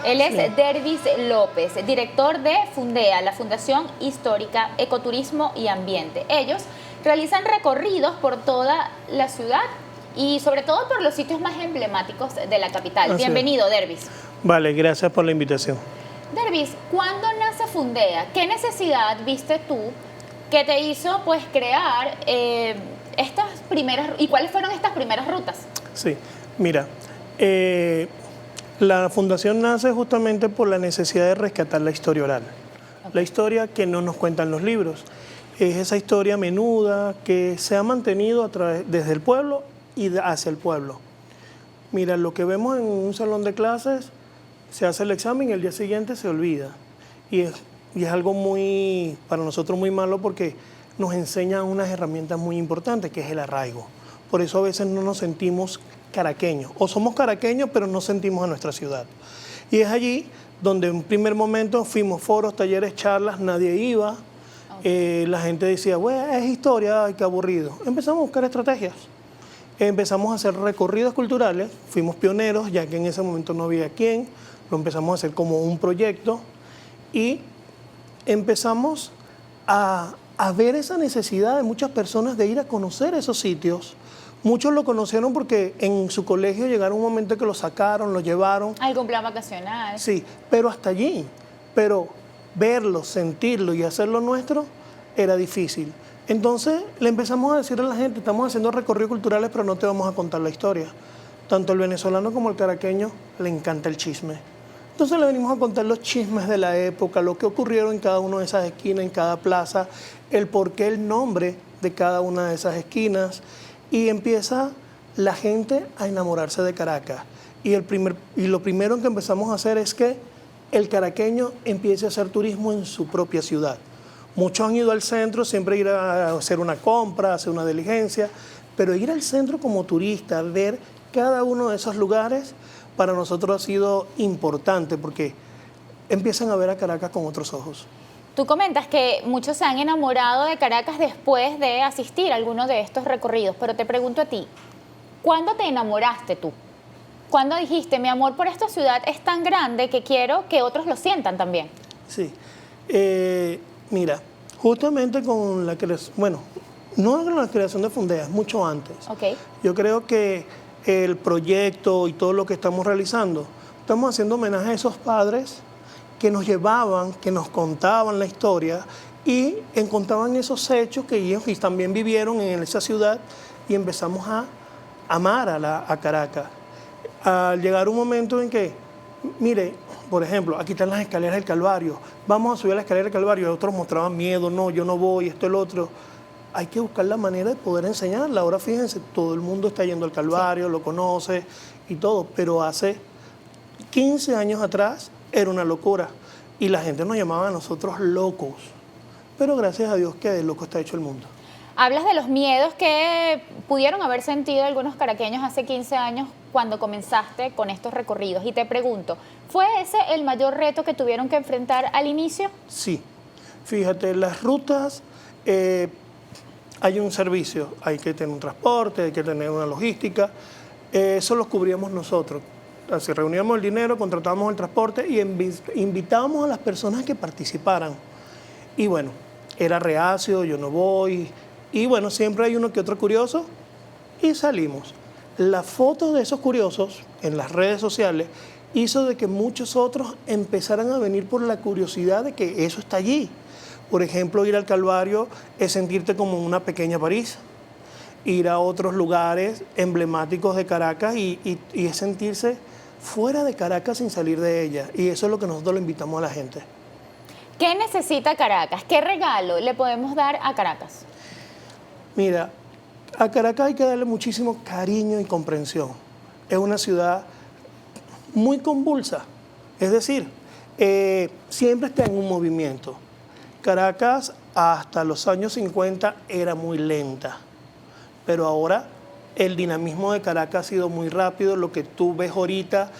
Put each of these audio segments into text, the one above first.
Él es Sí. Dervis López, director de Fundea, la Fundación Histórica, Ecoturismo y Ambiente. Ellos realizan recorridos por toda la ciudad y sobre todo por los sitios más emblemáticos de la capital. Así es. Bienvenido, Dervis. Vale, gracias por la invitación. Dervis, ¿cuándo nace Fundea? ¿Qué necesidad viste tú que te hizo pues crear estas primeras, y cuáles fueron estas primeras rutas? Sí, mira, la fundación nace justamente por la necesidad de rescatar la historia oral, la historia que no nos cuentan los libros. Es esa historia menuda que se ha mantenido desde el pueblo y hacia el pueblo. Mira, lo que vemos en un salón de clases, se hace el examen y el día siguiente se olvida. Y es algo muy, para nosotros muy malo porque nos enseñan unas herramientas muy importantes, que es el arraigo. Por eso a veces no nos sentimos caraqueños, o somos caraqueños pero no sentimos a nuestra ciudad. Y es allí donde en un primer momento fuimos foros, talleres, charlas, nadie iba. La gente decía, bueno, es historia, ay, qué aburrido. Empezamos a buscar estrategias. Empezamos a hacer recorridos culturales, fuimos pioneros, ya que en ese momento no había quién, lo empezamos a hacer como un proyecto y empezamos a ver esa necesidad de muchas personas de ir a conocer esos sitios. Muchos lo conocieron porque en su colegio llegaron un momento que lo sacaron, lo llevaron. ¿Algún plan vacacional? Sí, pero hasta allí. Pero verlo, sentirlo y hacerlo nuestro era difícil. Entonces le empezamos a decir a la gente, estamos haciendo recorridos culturales, pero no te vamos a contar la historia. Tanto el venezolano como el caraqueño le encanta el chisme. Entonces le venimos a contar los chismes de la época, lo que ocurrieron en cada una de esas esquinas, en cada plaza, el porqué, el nombre de cada una de esas esquinas. Y empieza la gente a enamorarse de Caracas. Y lo primero que empezamos a hacer es que el caraqueño empiece a hacer turismo en su propia ciudad. Muchos han ido al centro, siempre ir a hacer una compra, hacer una diligencia, pero ir al centro como turista, ver cada uno de esos lugares, para nosotros ha sido importante porque empiezan a ver a Caracas con otros ojos. Tú comentas que muchos se han enamorado de Caracas después de asistir a alguno de estos recorridos, pero te pregunto a ti, ¿cuándo te enamoraste tú? ¿Cuándo dijiste, mi amor por esta ciudad es tan grande que quiero que otros lo sientan también? Sí, mira, justamente con la creación, bueno, no con la creación de Fundea, es mucho antes. Okay. Yo creo que el proyecto y todo lo que estamos realizando, estamos haciendo homenaje a esos padres que nos llevaban, que nos contaban la historia y contaban esos hechos que ellos también vivieron en esa ciudad y empezamos a amar a Caracas. Al llegar un momento en que, mire, por ejemplo, aquí están las escaleras del Calvario, vamos a subir a la escalera del Calvario, otros mostraban miedo, no, yo no voy, esto, el otro. Hay que buscar la manera de poder enseñarla. Ahora fíjense, todo el mundo está yendo al Calvario, sí, lo conoce y todo, pero hace 15 años atrás era una locura y la gente nos llamaba a nosotros locos, pero gracias a Dios que de loco está hecho el mundo. Hablas de los miedos que pudieron haber sentido algunos caraqueños hace 15 años cuando comenzaste con estos recorridos y te pregunto, ¿fue ese el mayor reto que tuvieron que enfrentar al inicio? Sí, fíjate, las rutas, hay un servicio, hay que tener un transporte, hay que tener una logística, eso lo cubríamos nosotros. Así reuníamos el dinero, contratábamos el transporte y invitábamos a las personas que participaran. Y bueno, era reacio, yo no voy. Y bueno, siempre hay uno que otro curioso y salimos. La foto de esos curiosos en las redes sociales hizo de que muchos otros empezaran a venir por la curiosidad de que eso está allí. Por ejemplo, ir al Calvario es sentirte como en una pequeña París. Ir a otros lugares emblemáticos de Caracas y es sentirse fuera de Caracas sin salir de ella. Y eso es lo que nosotros le invitamos a la gente. ¿Qué necesita Caracas? ¿Qué regalo le podemos dar a Caracas? Mira, a Caracas hay que darle muchísimo cariño y comprensión. Es una ciudad muy convulsa, es decir, siempre está en un movimiento. Caracas hasta los años 50 era muy lenta, pero ahora el dinamismo de Caracas ha sido muy rápido. Lo que tú ves ahorita,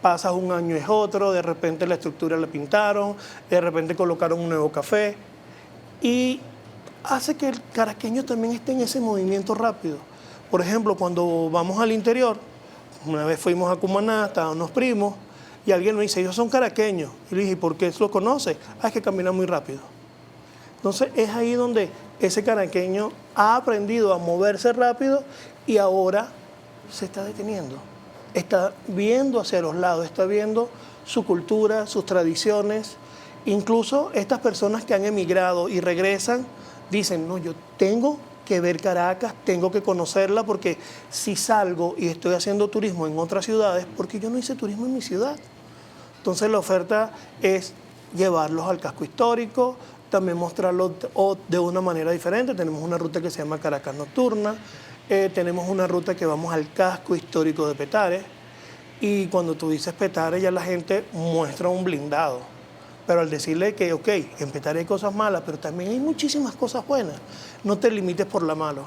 pasas un año es otro, de repente la estructura la pintaron, de repente colocaron un nuevo café y hace que el caraqueño también esté en ese movimiento rápido. Por ejemplo, cuando vamos al interior, una vez fuimos a Cumaná, estaban unos primos, y alguien me dice, ellos son caraqueños. Y le dije, ¿por qué lo conoce? Ah, es que caminan muy rápido. Entonces es ahí donde ese caraqueño ha aprendido a moverse rápido y ahora se está deteniendo. Está viendo hacia los lados, está viendo su cultura, sus tradiciones. Incluso estas personas que han emigrado y regresan dicen, no, yo tengo que ver Caracas, tengo que conocerla, porque si salgo y estoy haciendo turismo en otras ciudades, porque yo no hice turismo en mi ciudad. Entonces la oferta es llevarlos al casco histórico, también mostrarlos de una manera diferente. Tenemos una ruta que se llama Caracas Nocturna, tenemos una ruta que vamos al casco histórico de Petare, y cuando tú dices Petare ya la gente muestra un blindado. Pero al decirle que, ok, en Petare hay cosas malas, pero también hay muchísimas cosas buenas, no te limites por la mala.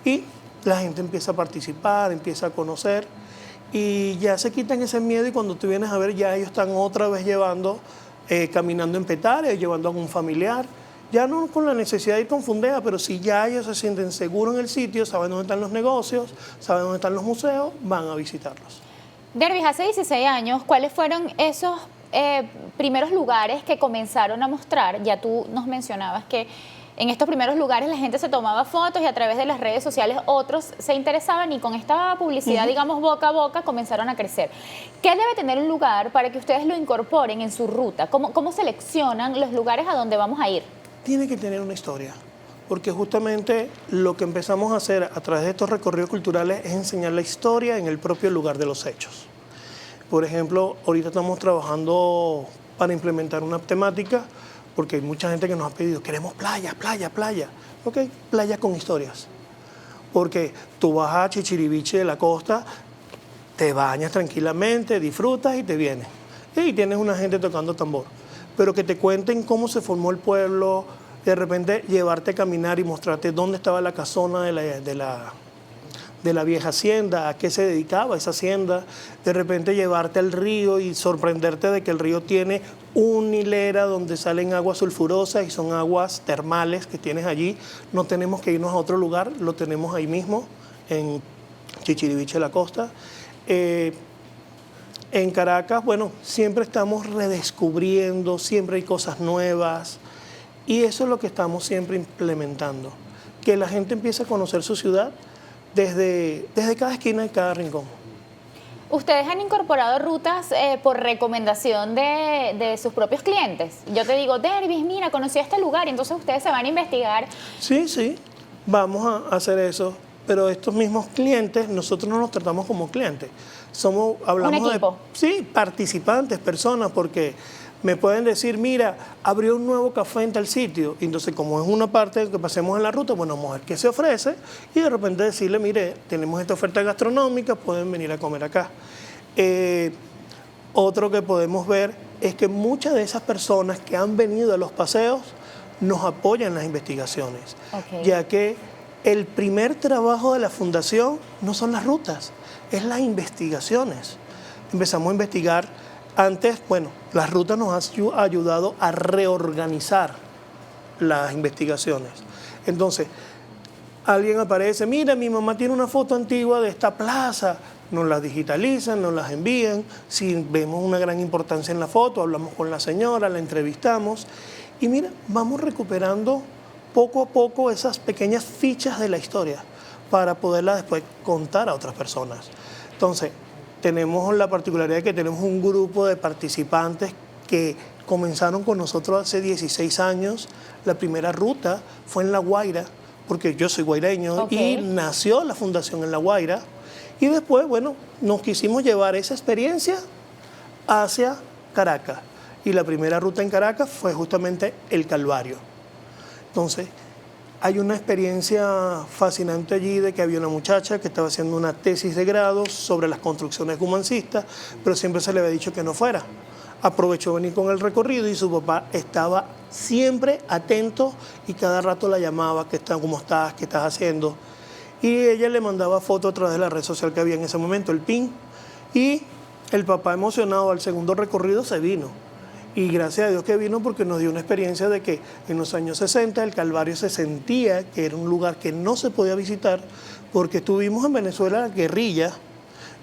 Y la gente empieza a participar, empieza a conocer, y ya se quitan ese miedo, y cuando tú vienes a ver, ya ellos están otra vez llevando, caminando en Petare, llevando a un familiar, ya no con la necesidad de ir con fundea, pero si ya ellos se sienten seguros en el sitio, saben dónde están los negocios, saben dónde están los museos, van a visitarlos. Dervis, hace 16 años, ¿cuáles fueron esos primeros lugares que comenzaron a mostrar? Ya tú nos mencionabas que en estos primeros lugares la gente se tomaba fotos y a través de las redes sociales otros se interesaban, y con esta publicidad, digamos, boca a boca, comenzaron a crecer. ¿Qué debe tener un lugar para que ustedes lo incorporen en su ruta? ¿Cómo seleccionan los lugares a donde vamos a ir? Tiene que tener una historia, porque justamente lo que empezamos a hacer a través de estos recorridos culturales es enseñar la historia en el propio lugar de los hechos. Por ejemplo, ahorita estamos trabajando para implementar una temática, porque hay mucha gente que nos ha pedido, queremos playa, playa, playa. Ok, playa con historias. Porque tú vas a Chichiriviche de la costa, te bañas tranquilamente, disfrutas y te vienes. Y tienes una gente tocando tambor. Pero que te cuenten cómo se formó el pueblo, de repente llevarte a caminar y mostrarte dónde estaba la casona de la vieja hacienda, a qué se dedicaba esa hacienda, de repente llevarte al río y sorprenderte de que el río tiene una hilera donde salen aguas sulfurosas y son aguas termales que tienes allí. No tenemos que irnos a otro lugar, lo tenemos ahí mismo, en Chichiriviche de la Costa. En Caracas, bueno, siempre estamos redescubriendo, siempre hay cosas nuevas, y eso es lo que estamos siempre implementando, que la gente empiece a conocer su ciudad desde cada esquina y cada rincón. ¿Ustedes han incorporado rutas por recomendación de sus propios clientes? Yo te digo, Dervis, mira, conocí este lugar, y entonces ustedes se van a investigar. Sí, vamos a hacer eso, pero estos mismos clientes, nosotros no nos tratamos como clientes. Hablamos ¿Un equipo? Sí, participantes, personas, porque me pueden decir, mira, abrió un nuevo café en tal sitio. Y entonces, como es una parte que pasemos en la ruta, bueno, vamos a ver qué se ofrece, y de repente decirle, mire, tenemos esta oferta gastronómica, pueden venir a comer acá. Otro que podemos ver es que muchas de esas personas que han venido a los paseos nos apoyan en las investigaciones, ya que el primer trabajo de la fundación no son las rutas, es las investigaciones. Empezamos a investigar. Antes, bueno, las rutas nos han ayudado a reorganizar las investigaciones. Entonces, alguien aparece, mira, mi mamá tiene una foto antigua de esta plaza, nos la digitalizan, nos las envían, si vemos una gran importancia en la foto, hablamos con la señora, la entrevistamos, y mira, vamos recuperando poco a poco esas pequeñas fichas de la historia para poderla después contar a otras personas. Entonces, tenemos la particularidad de que tenemos un grupo de participantes que comenzaron con nosotros hace 16 años. La primera ruta fue en La Guaira, porque yo soy guaireño, y nació la fundación en La Guaira. Y después, bueno, nos quisimos llevar esa experiencia hacia Caracas. Y la primera ruta en Caracas fue justamente el Calvario. Entonces, hay una experiencia fascinante allí de que había una muchacha que estaba haciendo una tesis de grado sobre las construcciones cumancistas, pero siempre se le había dicho que no fuera. Aprovechó venir con el recorrido y su papá estaba siempre atento y cada rato la llamaba, ¿cómo estás? ¿Qué estás haciendo? Y ella le mandaba fotos a través de la red social que había en ese momento, el PIN, y el papá, emocionado al segundo recorrido, se vino. Y gracias a Dios que vino, porque nos dio una experiencia de que en los años 60 el Calvario se sentía que era un lugar que no se podía visitar, porque tuvimos en Venezuela la guerrilla,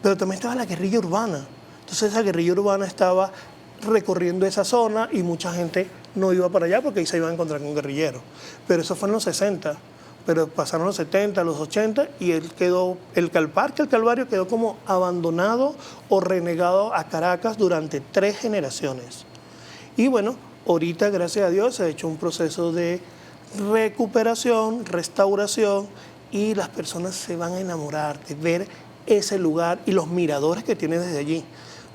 pero también estaba la guerrilla urbana. Entonces esa guerrilla urbana estaba recorriendo esa zona y mucha gente no iba para allá porque ahí se iban a encontrar con guerrilleros. Pero eso fue en los 60, pero pasaron los 70, los 80 y el Parque El Calvario quedó como abandonado o renegado a Caracas durante 3 generaciones. Y bueno, ahorita gracias a Dios se ha hecho un proceso de recuperación, restauración y las personas se van a enamorar de ver ese lugar y los miradores que tiene desde allí.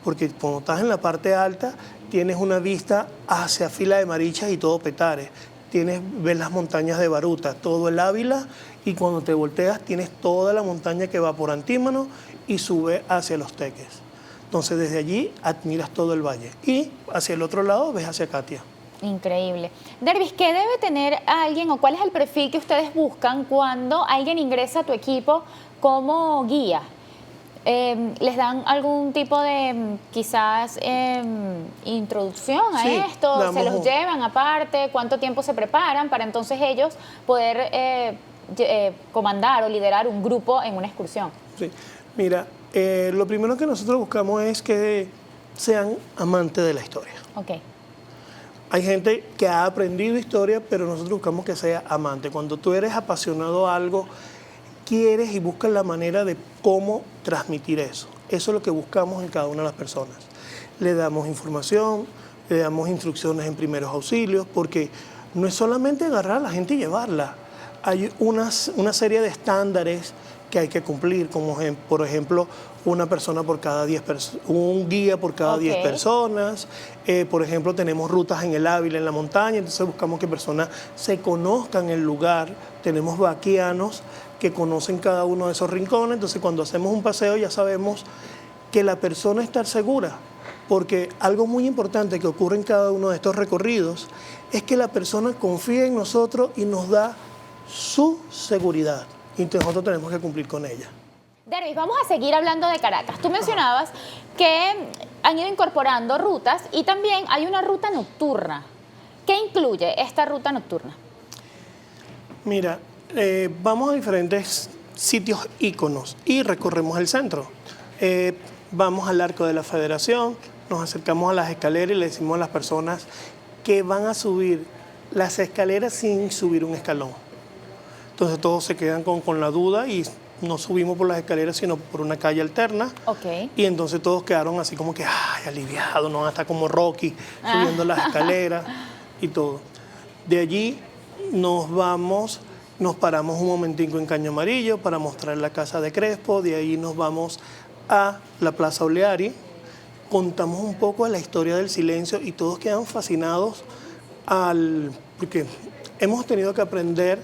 Porque cuando estás en la parte alta tienes una vista hacia Fila de Marichas y todo Petare. Ves las montañas de Baruta, todo el Ávila y cuando te volteas tienes toda la montaña que va por Antímano y sube hacia Los Teques. Entonces desde allí admiras todo el valle y hacia el otro lado ves hacia Catia. Increíble. Dervis, ¿qué debe tener alguien o cuál es el perfil que ustedes buscan cuando alguien ingresa a tu equipo como guía? ¿Les dan algún tipo de quizás introducción a esto? ¿Se los llevan aparte? ¿Cuánto tiempo se preparan para entonces ellos poder comandar o liderar un grupo en una excursión? Sí, mira, lo primero que nosotros buscamos es que sean amantes de la historia. Okay. Hay gente que ha aprendido historia, pero nosotros buscamos que sea amante. Cuando tú eres apasionado a algo, quieres y buscas la manera de cómo transmitir eso. Eso es lo que buscamos en cada una de las personas. Le damos información, le damos instrucciones en primeros auxilios, porque no es solamente agarrar a la gente y llevarla. Hay una serie de estándares que hay que cumplir, como por ejemplo, una persona por cada 10 personas, un guía por cada 10 personas. Por ejemplo, tenemos rutas en el Ávila, en la montaña, entonces buscamos que personas se conozcan el lugar. Tenemos vaquianos que conocen cada uno de esos rincones, entonces cuando hacemos un paseo ya sabemos que la persona está segura, porque algo muy importante que ocurre en cada uno de estos recorridos es que la persona confía en nosotros y nos da su seguridad, y nosotros tenemos que cumplir con ella. Dervis, vamos a seguir hablando de Caracas. Tú mencionabas que han ido incorporando rutas y también hay una ruta nocturna. ¿Qué incluye esta ruta nocturna? Mira, vamos a diferentes sitios íconos y recorremos el centro. Vamos al Arco de la Federación, nos acercamos a las escaleras y le decimos a las personas que van a subir las escaleras sin subir un escalón. Entonces todos se quedan con la duda y no subimos por las escaleras, sino por una calle alterna. Okay. Y entonces todos quedaron así como que, ay, aliviados, no van a estar como Rocky subiendo las escaleras y todo. De allí nos paramos un momentico en Caño Amarillo para mostrar la casa de Crespo, de ahí nos vamos a la Plaza Oleari, contamos un poco de la historia del silencio y todos quedan fascinados porque hemos tenido que aprender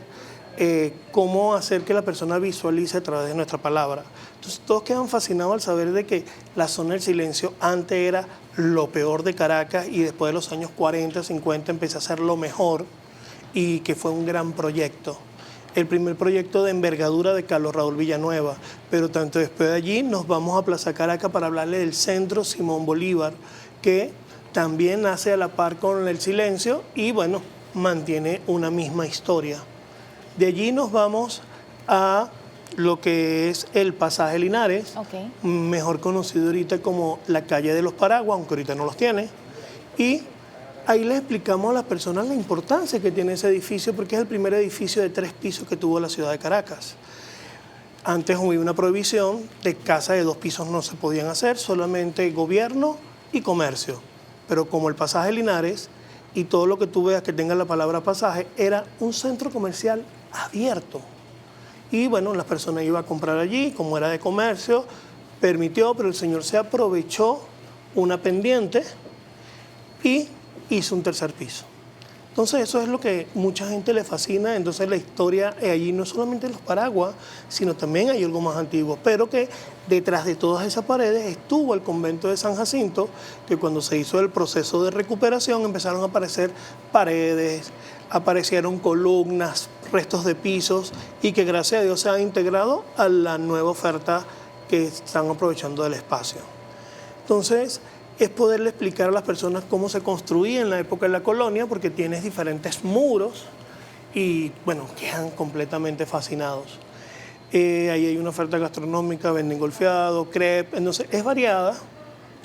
cómo hacer que la persona visualice a través de nuestra palabra. Entonces todos quedan fascinados al saber de que la zona del silencio antes era lo peor de Caracas y después de los años 40, 50 empezó a ser lo mejor y que fue un gran proyecto. El primer proyecto de envergadura de Carlos Raúl Villanueva, pero tanto después de allí nos vamos a Plaza Caracas para hablarle del Centro Simón Bolívar, que también nace a la par con el silencio y bueno, mantiene una misma historia. De allí nos vamos a lo que es el Pasaje Linares, mejor conocido ahorita como la Calle de los Paraguas, aunque ahorita no los tiene, y ahí les explicamos a las personas la importancia que tiene ese edificio porque es el primer edificio de 3 pisos que tuvo la ciudad de Caracas. Antes hubo una prohibición de casas de 2 pisos no se podían hacer, solamente gobierno y comercio. Pero como el Pasaje Linares y todo lo que tú veas que tenga la palabra pasaje era un centro comercial abierto. Y bueno, las personas iban a comprar allí, como era de comercio, permitió, pero el señor se aprovechó una pendiente y hizo un 3er piso. Entonces eso es lo que mucha gente le fascina, entonces la historia allí no solamente los Paraguas, sino también hay algo más antiguo, pero que detrás de todas esas paredes estuvo el convento de San Jacinto, que cuando se hizo el proceso de recuperación empezaron a aparecer paredes, aparecieron columnas, restos de pisos y que gracias a Dios se han integrado a la nueva oferta que están aprovechando del espacio. Entonces, es poderle explicar a las personas cómo se construía en la época de la colonia, porque tienes diferentes muros y, bueno, quedan completamente fascinados. Ahí hay una oferta gastronómica, venden golfeado, crepe, entonces es variada,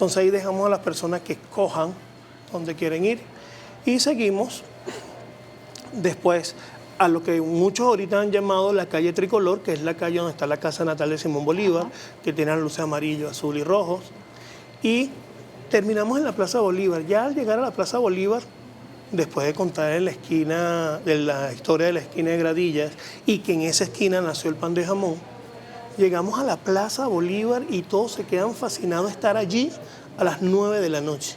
Entonces ahí dejamos a las personas que escojan dónde quieren ir y seguimos después a lo que muchos ahorita han llamado la calle Tricolor, que es la calle donde está la casa natal de Simón Bolívar, que tiene las luces amarillo, azul y rojos. Y terminamos en la Plaza Bolívar. Ya al llegar a la Plaza Bolívar, después de contar en la esquina, de la historia de la esquina de Gradillas, y que en esa esquina nació el pan de jamón, llegamos a la Plaza Bolívar y todos se quedan fascinados de estar allí a las 9 de la noche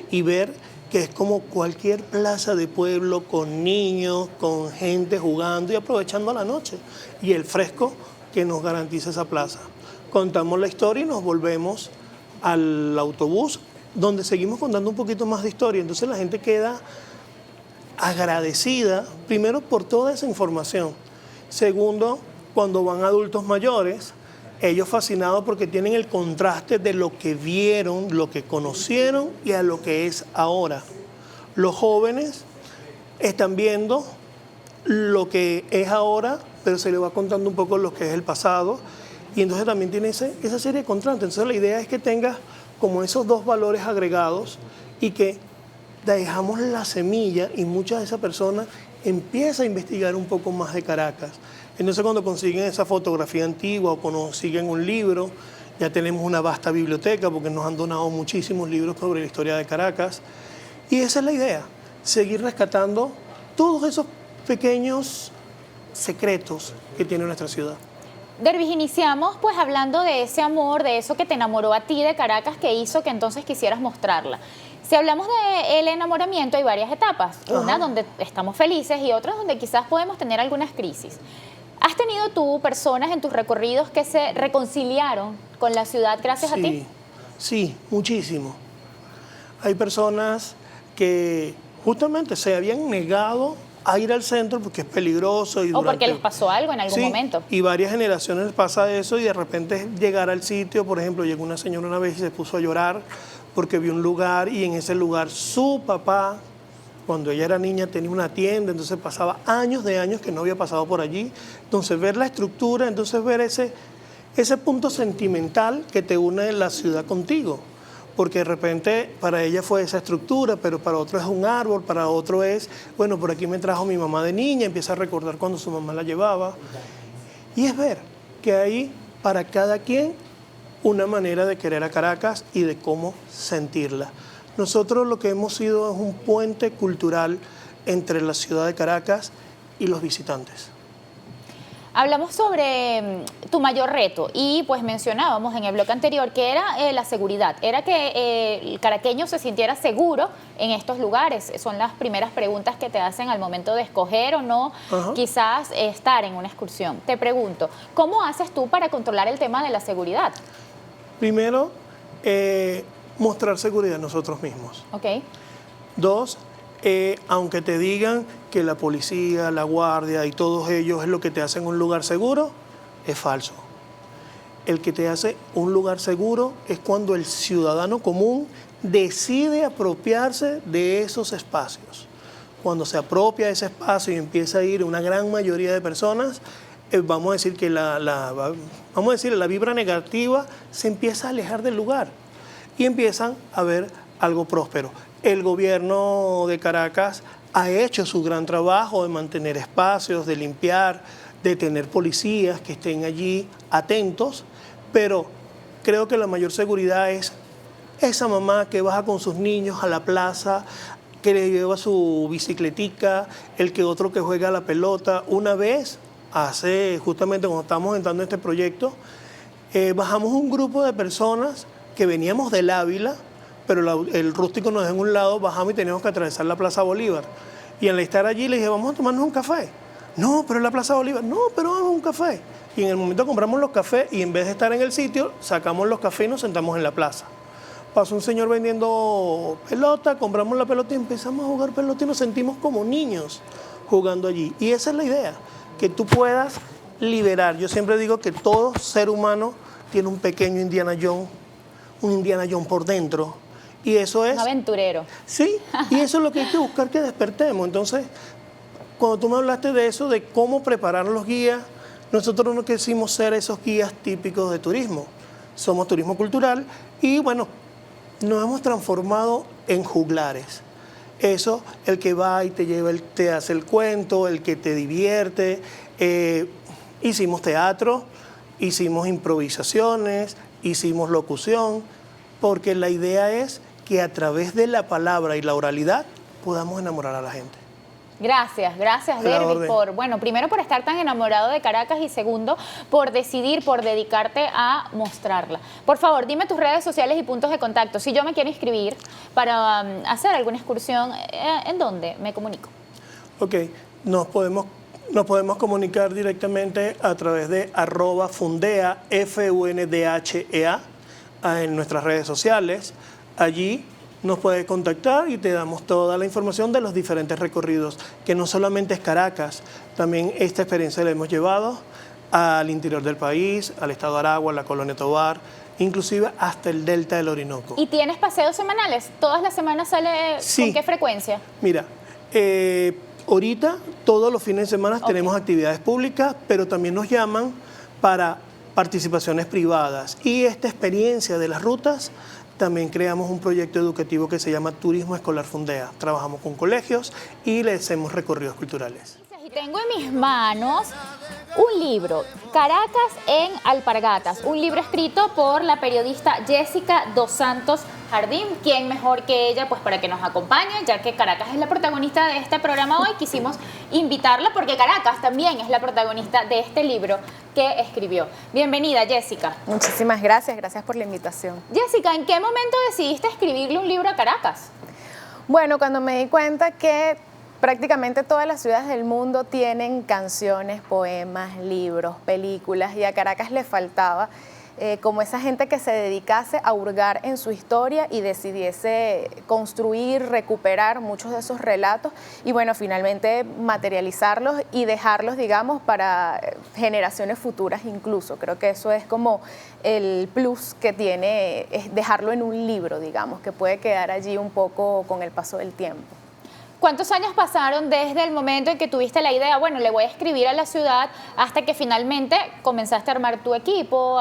y ver que es como cualquier plaza de pueblo, con niños, con gente jugando y aprovechando la noche y el fresco que nos garantiza esa plaza. Contamos la historia y nos volvemos al autobús, donde seguimos contando un poquito más de historia. Entonces la gente queda agradecida, primero por toda esa información. Segundo, cuando van adultos mayores, ellos fascinados porque tienen el contraste de lo que vieron, lo que conocieron y a lo que es ahora. Los jóvenes están viendo lo que es ahora, pero se les va contando un poco lo que es el pasado. Y entonces también tiene esa serie de contrastes. Entonces la idea es que tengas como esos dos valores agregados y que dejamos la semilla y muchas de esas personas empiezan a investigar un poco más de Caracas. Entonces cuando consiguen esa fotografía antigua o consiguen un libro, ya tenemos una vasta biblioteca porque nos han donado muchísimos libros sobre la historia de Caracas. Y esa es la idea, seguir rescatando todos esos pequeños secretos que tiene nuestra ciudad. Dervis, iniciamos pues hablando de ese amor, de eso que te enamoró a ti de Caracas, que hizo que entonces quisieras mostrarla. Si hablamos del enamoramiento, hay varias etapas. Una donde estamos felices y otras donde quizás podemos tener algunas crisis. ¿Has tenido tú personas en tus recorridos que se reconciliaron con la ciudad gracias a ti? Sí, muchísimo. Hay personas que justamente se habían negado a ir al centro porque es peligroso. O porque les pasó algo en algún momento. Y varias generaciones les pasa eso y de repente llegar al sitio, por ejemplo, llegó una señora una vez y se puso a llorar porque vio un lugar y en ese lugar su papá, cuando ella era niña, tenía una tienda, entonces pasaba años que no había pasado por allí. Entonces ver la estructura, entonces ver ese punto sentimental que te une la ciudad contigo. Porque de repente para ella fue esa estructura, pero para otro es un árbol, para otro es, bueno, por aquí me trajo mi mamá de niña, empieza a recordar cuando su mamá la llevaba. Y es ver que hay para cada quien una manera de querer a Caracas y de cómo sentirla. Nosotros lo que hemos sido es un puente cultural entre la ciudad de Caracas y los visitantes. Hablamos sobre tu mayor reto y pues mencionábamos en el bloque anterior que era la seguridad, era que el caraqueño se sintiera seguro en estos lugares. Son las primeras preguntas que te hacen al momento de escoger o no quizás estar en una excursión. Te pregunto, ¿cómo haces tú para controlar el tema de la seguridad? Primero, mostrar seguridad nosotros mismos. Ok. Dos, aunque te digan que la policía, la guardia y todos ellos es lo que te hacen un lugar seguro, es falso. El que te hace un lugar seguro es cuando el ciudadano común decide apropiarse de esos espacios. Cuando se apropia de ese espacio y empieza a ir una gran mayoría de personas, vamos a decir que la vibra negativa se empieza a alejar del lugar y empiezan a ver algo próspero. El gobierno de Caracas ha hecho su gran trabajo de mantener espacios, de limpiar, de tener policías que estén allí atentos, pero creo que la mayor seguridad es esa mamá que baja con sus niños a la plaza, que le lleva su bicicletica, el que otro que juega a la pelota. Una vez, justamente cuando estábamos entrando en este proyecto, bajamos un grupo de personas que veníamos del Ávila, pero el rústico nos dejó en un lado, bajamos y teníamos que atravesar la Plaza Bolívar. Y al estar allí le dije, vamos a tomarnos un café. No, pero es la Plaza Bolívar. No, pero vamos a un café. Y en el momento compramos los cafés y en vez de estar en el sitio, sacamos los cafés y nos sentamos en la plaza. Pasó un señor vendiendo pelota, compramos la pelota y empezamos a jugar pelota y nos sentimos como niños jugando allí. Y esa es la idea, que tú puedas liberar. Yo siempre digo que todo ser humano tiene un pequeño Indiana Jones, un Indiana Jones por dentro. Y eso es... Un aventurero. Sí, y eso es lo que hay que buscar que despertemos. Entonces, cuando tú me hablaste de eso, de cómo preparar los guías, nosotros no quisimos ser esos guías típicos de turismo. Somos turismo cultural y, bueno, nos hemos transformado en juglares. Eso, el que va y te lleva, te hace el cuento, el que te divierte. Hicimos teatro, hicimos improvisaciones, hicimos locución, porque la idea es que a través de la palabra y la oralidad podamos enamorar a la gente. Gracias, Derby, primero por estar tan enamorado de Caracas y segundo, por decidir, por dedicarte a mostrarla. Por favor, dime tus redes sociales y puntos de contacto. Si yo me quiero inscribir para hacer alguna excursión, ¿en dónde me comunico? Ok, nos podemos comunicar directamente a través de @fundea, FUNDHEA, en nuestras redes sociales. Allí nos puede contactar y te damos toda la información de los diferentes recorridos, que no solamente es Caracas, también esta experiencia la hemos llevado al interior del país, al estado de Aragua, la Colonia Tovar, inclusive hasta el delta del Orinoco. ¿Y tienes paseos semanales? ¿Todas las semanas sale? Sí. ¿Con qué frecuencia? Mira, ahorita todos los fines de semana tenemos actividades públicas, pero también nos llaman para participaciones privadas. Y esta experiencia de las rutas, también creamos un proyecto educativo que se llama Turismo Escolar Fundea. Trabajamos con colegios y les hacemos recorridos culturales. Y tengo en mis manos un libro, Caracas en Alpargatas, un libro escrito por la periodista Jessica dos Santos Jardín. ¿Quién mejor que ella pues para que nos acompañe? Ya que Caracas es la protagonista de este programa hoy, quisimos invitarla porque Caracas también es la protagonista de este libro que escribió. Bienvenida, Jessica. Muchísimas gracias, gracias por la invitación. Jessica, ¿en qué momento decidiste escribirle un libro a Caracas? Bueno, cuando me di cuenta que prácticamente todas las ciudades del mundo tienen canciones, poemas, libros, películas, y a Caracas le faltaba como esa gente que se dedicase a hurgar en su historia y decidiese construir, recuperar muchos de esos relatos y bueno, finalmente materializarlos y dejarlos, digamos, para generaciones futuras incluso. Creo que eso es como el plus que tiene, es dejarlo en un libro, digamos, que puede quedar allí un poco con el paso del tiempo. ¿Cuántos años pasaron desde el momento en que tuviste la idea, bueno, le voy a escribir a la ciudad, hasta que finalmente comenzaste a armar tu equipo,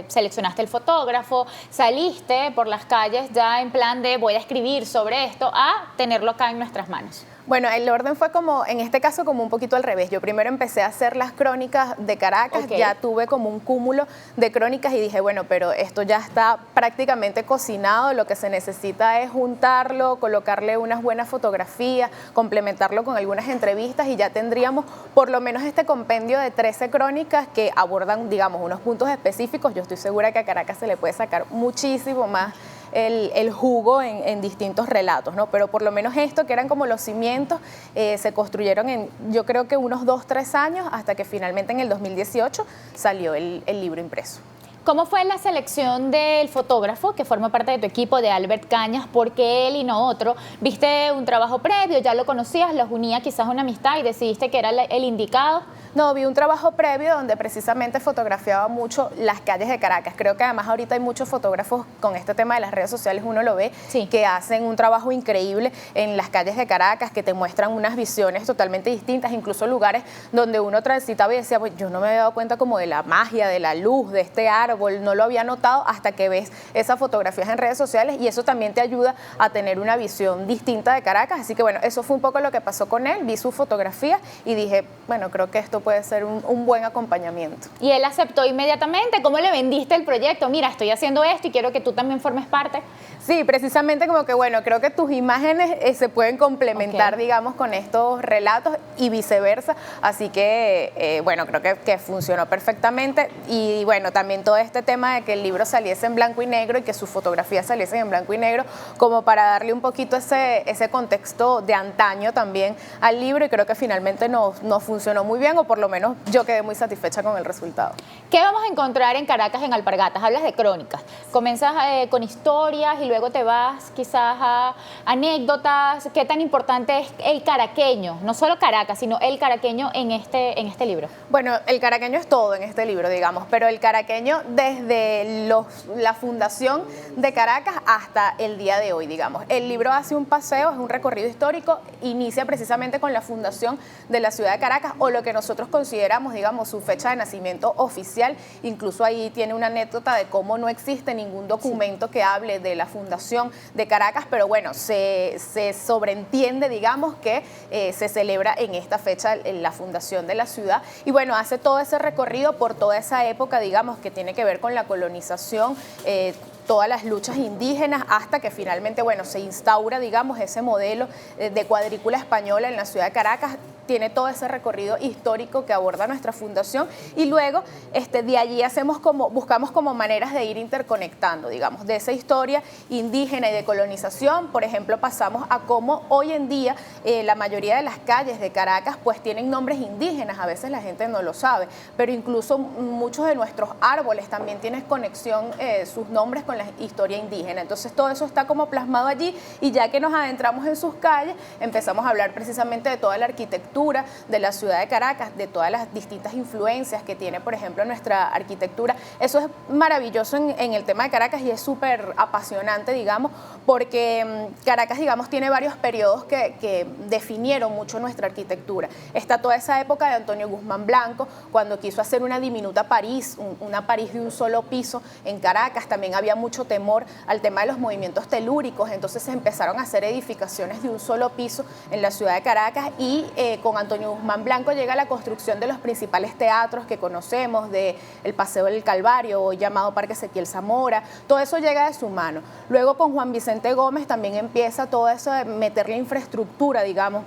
seleccionaste el fotógrafo, saliste por las calles ya en plan de voy a escribir sobre esto, a tenerlo acá en nuestras manos? Bueno, el orden fue como, en este caso, como un poquito al revés. Yo primero empecé a hacer las crónicas de Caracas, ya tuve como un cúmulo de crónicas y dije, bueno, pero esto ya está prácticamente cocinado, lo que se necesita es juntarlo, colocarle unas buenas fotografías, complementarlo con algunas entrevistas y ya tendríamos por lo menos este compendio de 13 crónicas que abordan, digamos, unos puntos específicos. Yo estoy segura que a Caracas se le puede sacar muchísimo más el jugo en distintos relatos, ¿no? Pero por lo menos esto, que eran como los cimientos, se construyeron en, yo creo que unos 2-3 años, hasta que finalmente en el 2018 salió el libro impreso. ¿Cómo fue la selección del fotógrafo que forma parte de tu equipo, de Albert Cañas? ¿Por qué él y no otro? ¿Viste un trabajo previo, ya lo conocías, los unía quizás una amistad y decidiste que era el indicado? No, vi un trabajo previo donde precisamente fotografiaba mucho las calles de Caracas. Creo que además ahorita hay muchos fotógrafos con este tema de las redes sociales, uno lo ve, sí, que hacen un trabajo increíble en las calles de Caracas, que te muestran unas visiones totalmente distintas, incluso lugares donde uno transitaba y decía, pues yo no me había dado cuenta como de la magia, de la luz, de este árbol, no lo había notado hasta que ves esas fotografías en redes sociales y eso también te ayuda a tener una visión distinta de Caracas. Así que bueno, eso fue un poco lo que pasó con él, vi su fotografía y dije, bueno, creo que esto puede ser un buen acompañamiento. ¿Y él aceptó inmediatamente? ¿Cómo le vendiste el proyecto? Mira, estoy haciendo esto y quiero que tú también formes parte. Sí, precisamente como que, bueno, creo que tus imágenes se pueden complementar, digamos, con estos relatos y viceversa. Así que, bueno, creo que funcionó perfectamente. Y bueno, también todo este tema de que el libro saliese en blanco y negro y que sus fotografías saliesen en blanco y negro, como para darle un poquito ese contexto de antaño también al libro y creo que finalmente nos funcionó muy bien, o por lo menos yo quedé muy satisfecha con el resultado. ¿Qué vamos a encontrar en Caracas en Alpargatas? Hablas de crónicas, comienzas con historias y luego te vas quizás a anécdotas. ¿Qué tan importante es el caraqueño? No solo Caracas, sino el caraqueño en este libro. Bueno, el caraqueño es todo en este libro, digamos, pero el caraqueño desde la fundación de Caracas hasta el día de hoy, digamos. El libro hace un paseo, es un recorrido histórico, inicia precisamente con la fundación de la ciudad de Caracas, o lo que nosotros consideramos, digamos, su fecha de nacimiento oficial. Incluso ahí tiene una anécdota de cómo no existe ningún documento que hable de la fundación de Caracas, pero bueno, se sobreentiende, digamos, que se celebra en esta fecha en la fundación de la ciudad. Y bueno, hace todo ese recorrido por toda esa época, digamos, que tiene que ver con la colonización, todas las luchas indígenas, hasta que finalmente, bueno, se instaura, digamos, ese modelo de cuadrícula española en la ciudad de Caracas. Tiene todo ese recorrido histórico que aborda nuestra fundación, y luego de allí buscamos como maneras de ir interconectando, digamos, de esa historia indígena y de colonización. Por ejemplo, pasamos a cómo hoy en día la mayoría de las calles de Caracas pues tienen nombres indígenas. A veces la gente no lo sabe, pero incluso muchos de nuestros árboles también tienen conexión, sus nombres, con la historia indígena. Entonces todo eso está como plasmado allí, y ya que nos adentramos en sus calles, empezamos a hablar precisamente de toda la arquitectura de la ciudad de Caracas, de todas las distintas influencias que tiene, por ejemplo, nuestra arquitectura. Eso es maravilloso en el tema de Caracas, y es súper apasionante, digamos, porque Caracas, digamos, tiene varios periodos que definieron mucho nuestra arquitectura. Está toda esa época de Antonio Guzmán Blanco, cuando quiso hacer una diminuta París, una París de un solo piso en Caracas. También había mucho temor al tema de los movimientos telúricos, entonces se empezaron a hacer edificaciones de un solo piso en la ciudad de Caracas, y con Antonio Guzmán Blanco llega la construcción de los principales teatros que conocemos, de el Paseo del Calvario, hoy llamado Parque Ezequiel Zamora. Todo eso llega de su mano. Luego con Juan Vicente Gómez también empieza todo eso de meterle infraestructura, digamos,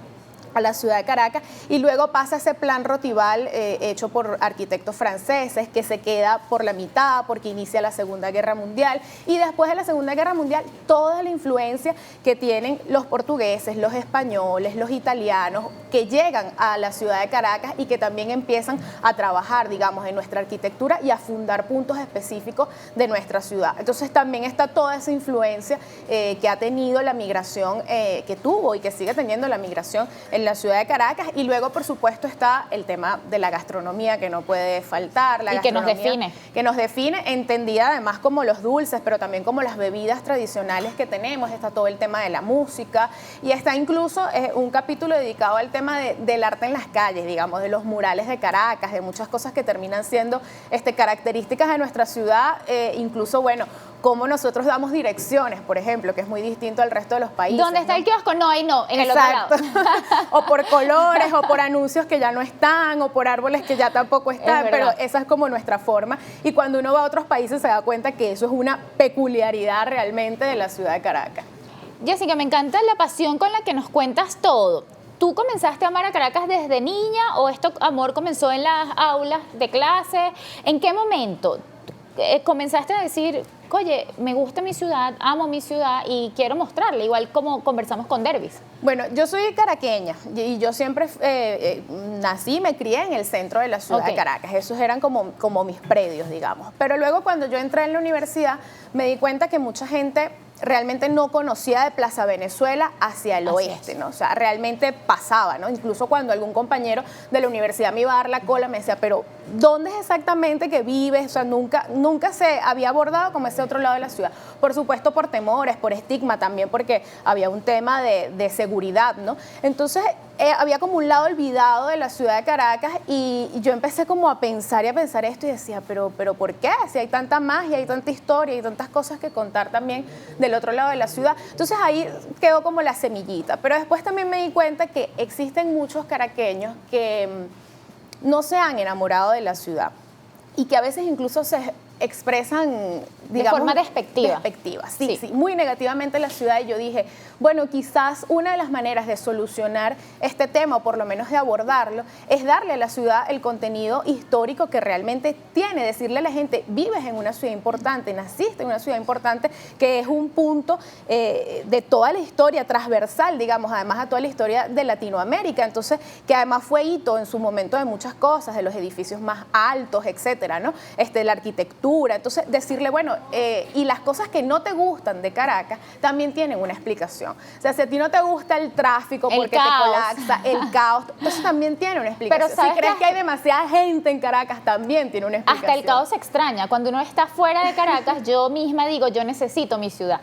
a la ciudad de Caracas, y luego pasa ese plan Rotival hecho por arquitectos franceses, que se queda por la mitad porque inicia la Segunda Guerra Mundial, y después de la Segunda Guerra Mundial toda la influencia que tienen los portugueses, los españoles, los italianos, que llegan a la ciudad de Caracas y que también empiezan a trabajar, digamos, en nuestra arquitectura y a fundar puntos específicos de nuestra ciudad. Entonces también está toda esa influencia que ha tenido la migración, que tuvo y que sigue teniendo la migración en la ciudad de Caracas. Y luego, por supuesto, está el tema de la gastronomía, que no puede faltar. La y que nos define. Que nos define, entendida además como los dulces, pero también como las bebidas tradicionales que tenemos. Está todo el tema de la música, y está incluso un capítulo dedicado al tema del arte en las calles, digamos, de los murales de Caracas, de muchas cosas que terminan siendo características de nuestra ciudad, incluso, bueno, cómo nosotros damos direcciones, por ejemplo, que es muy distinto al resto de los países. ¿Dónde está el kiosco? No, ahí no, en el otro lado. O por colores, o por anuncios que ya no están, o por árboles que ya tampoco están, pero esa es como nuestra forma. Y cuando uno va a otros países se da cuenta que eso es una peculiaridad realmente de la ciudad de Caracas. Jessica, me encanta la pasión con la que nos cuentas todo. ¿Tú comenzaste a amar a Caracas desde niña, o este amor comenzó en las aulas de clase? ¿En qué momento comenzaste a decir, oye, me gusta mi ciudad, amo mi ciudad y quiero mostrarla, igual como conversamos con Dervis? Bueno, yo soy caraqueña y yo siempre nací y me crié en el centro de la ciudad de Caracas. Esos eran como mis predios, digamos. Pero luego, cuando yo entré en la universidad, me di cuenta que mucha gente realmente no conocía de Plaza Venezuela hacia el oeste, ¿no? O sea, realmente pasaba, ¿no? Incluso cuando algún compañero de la universidad me iba a dar la cola, me decía, pero ¿dónde es exactamente que vives? O sea, nunca se había abordado como ese otro lado de la ciudad. Por supuesto, por temores, por estigma también, porque había un tema de seguridad, ¿no? Entonces, había como un lado olvidado de la ciudad de Caracas, y yo empecé como a pensar esto, y decía, pero ¿por qué? Si hay tanta magia, hay tanta historia, hay tantas cosas que contar también del otro lado de la ciudad. Entonces ahí quedó como la semillita. Pero después también me di cuenta que existen muchos caraqueños que no se han enamorado de la ciudad, y que a veces incluso se expresan, digamos, de forma despectiva. Sí, muy negativamente la ciudad. Y yo dije, bueno, quizás una de las maneras de solucionar este tema, o por lo menos de abordarlo, es darle a la ciudad el contenido histórico que realmente tiene, decirle a la gente, vives en una ciudad importante, naciste en una ciudad importante, que es un punto de toda la historia transversal, digamos, además a toda la historia de Latinoamérica. Entonces, que además fue hito en su momento de muchas cosas, de los edificios más altos, etcétera, ¿no? La arquitectura. Entonces, decirle, bueno, y las cosas que no te gustan de Caracas también tienen una explicación. O sea, si a ti no te gusta el tráfico porque te colapsa, el caos, eso también tiene una explicación. Pero si crees que hay demasiada gente en Caracas, también tiene una explicación. Hasta el caos se extraña. Cuando uno está fuera de Caracas, yo misma digo, yo necesito mi ciudad.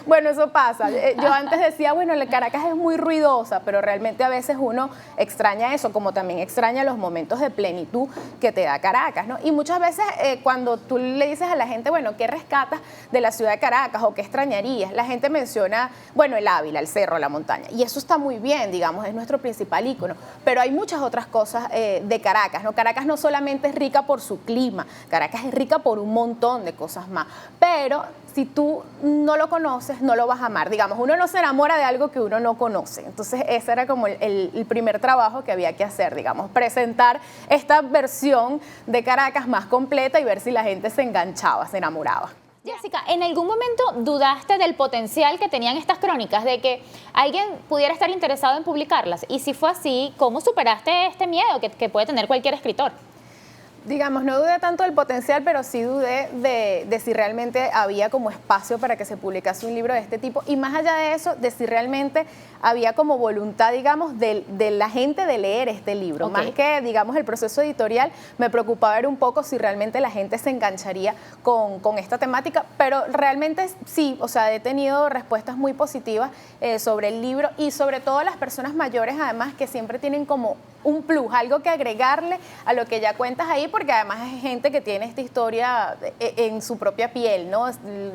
Bueno, eso pasa. Yo antes decía, bueno, Caracas es muy ruidosa, pero realmente a veces uno extraña eso, como también extraña los momentos de plenitud que te da Caracas, ¿no? Y muchas veces cuando tú le dices a la gente, bueno, ¿qué rescatas de la ciudad de Caracas o qué extrañarías? La gente menciona, bueno, el Ávila, el cerro, la montaña. Y eso está muy bien, digamos, es nuestro principal ícono. Pero hay muchas otras cosas de Caracas, ¿no? Caracas no solamente es rica por su clima, Caracas es rica por un montón de cosas más. Pero si tú no lo conoces, no lo vas a amar. Digamos, uno no se enamora de algo que uno no conoce. Entonces, ese era como el primer trabajo que había que hacer, digamos, presentar esta versión de Caracas más completa y ver si la gente se enganchaba, se enamoraba. Jessica, ¿en algún momento dudaste del potencial que tenían estas crónicas, de que alguien pudiera estar interesado en publicarlas? Y si fue así, ¿cómo superaste este miedo que puede tener cualquier escritor? Digamos, no dudé tanto del potencial, pero sí dudé de si realmente había como espacio para que se publicase un libro de este tipo. Y más allá de eso, de si realmente había como voluntad, digamos, de la gente de leer este libro. Okay. Más que, digamos, el proceso editorial, me preocupaba ver un poco si realmente la gente se engancharía con esta temática. Pero realmente sí, o sea, he tenido respuestas muy positivas sobre el libro y sobre todo las personas mayores, además, que siempre tienen como un plus, algo que agregarle a lo que ya cuentas ahí, porque además es gente que tiene esta historia en su propia piel, ¿no?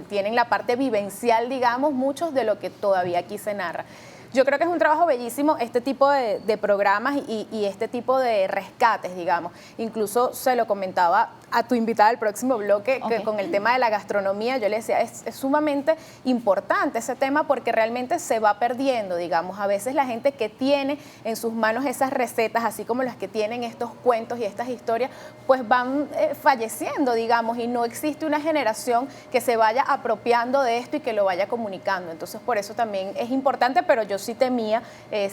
Tienen la parte vivencial, digamos, muchos de lo que todavía aquí se narra. Yo creo que es un trabajo bellísimo este tipo de programas y este tipo de rescates, digamos. Incluso se lo comentaba a tu invitada del próximo bloque, que con el tema de la gastronomía, yo le decía, es sumamente importante ese tema porque realmente se va perdiendo, digamos. A veces la gente que tiene en sus manos esas recetas, así como las que tienen estos cuentos y estas historias, pues van falleciendo, digamos, y no existe una generación que se vaya apropiando de esto y que lo vaya comunicando. Entonces, por eso también es importante, pero yo sí temía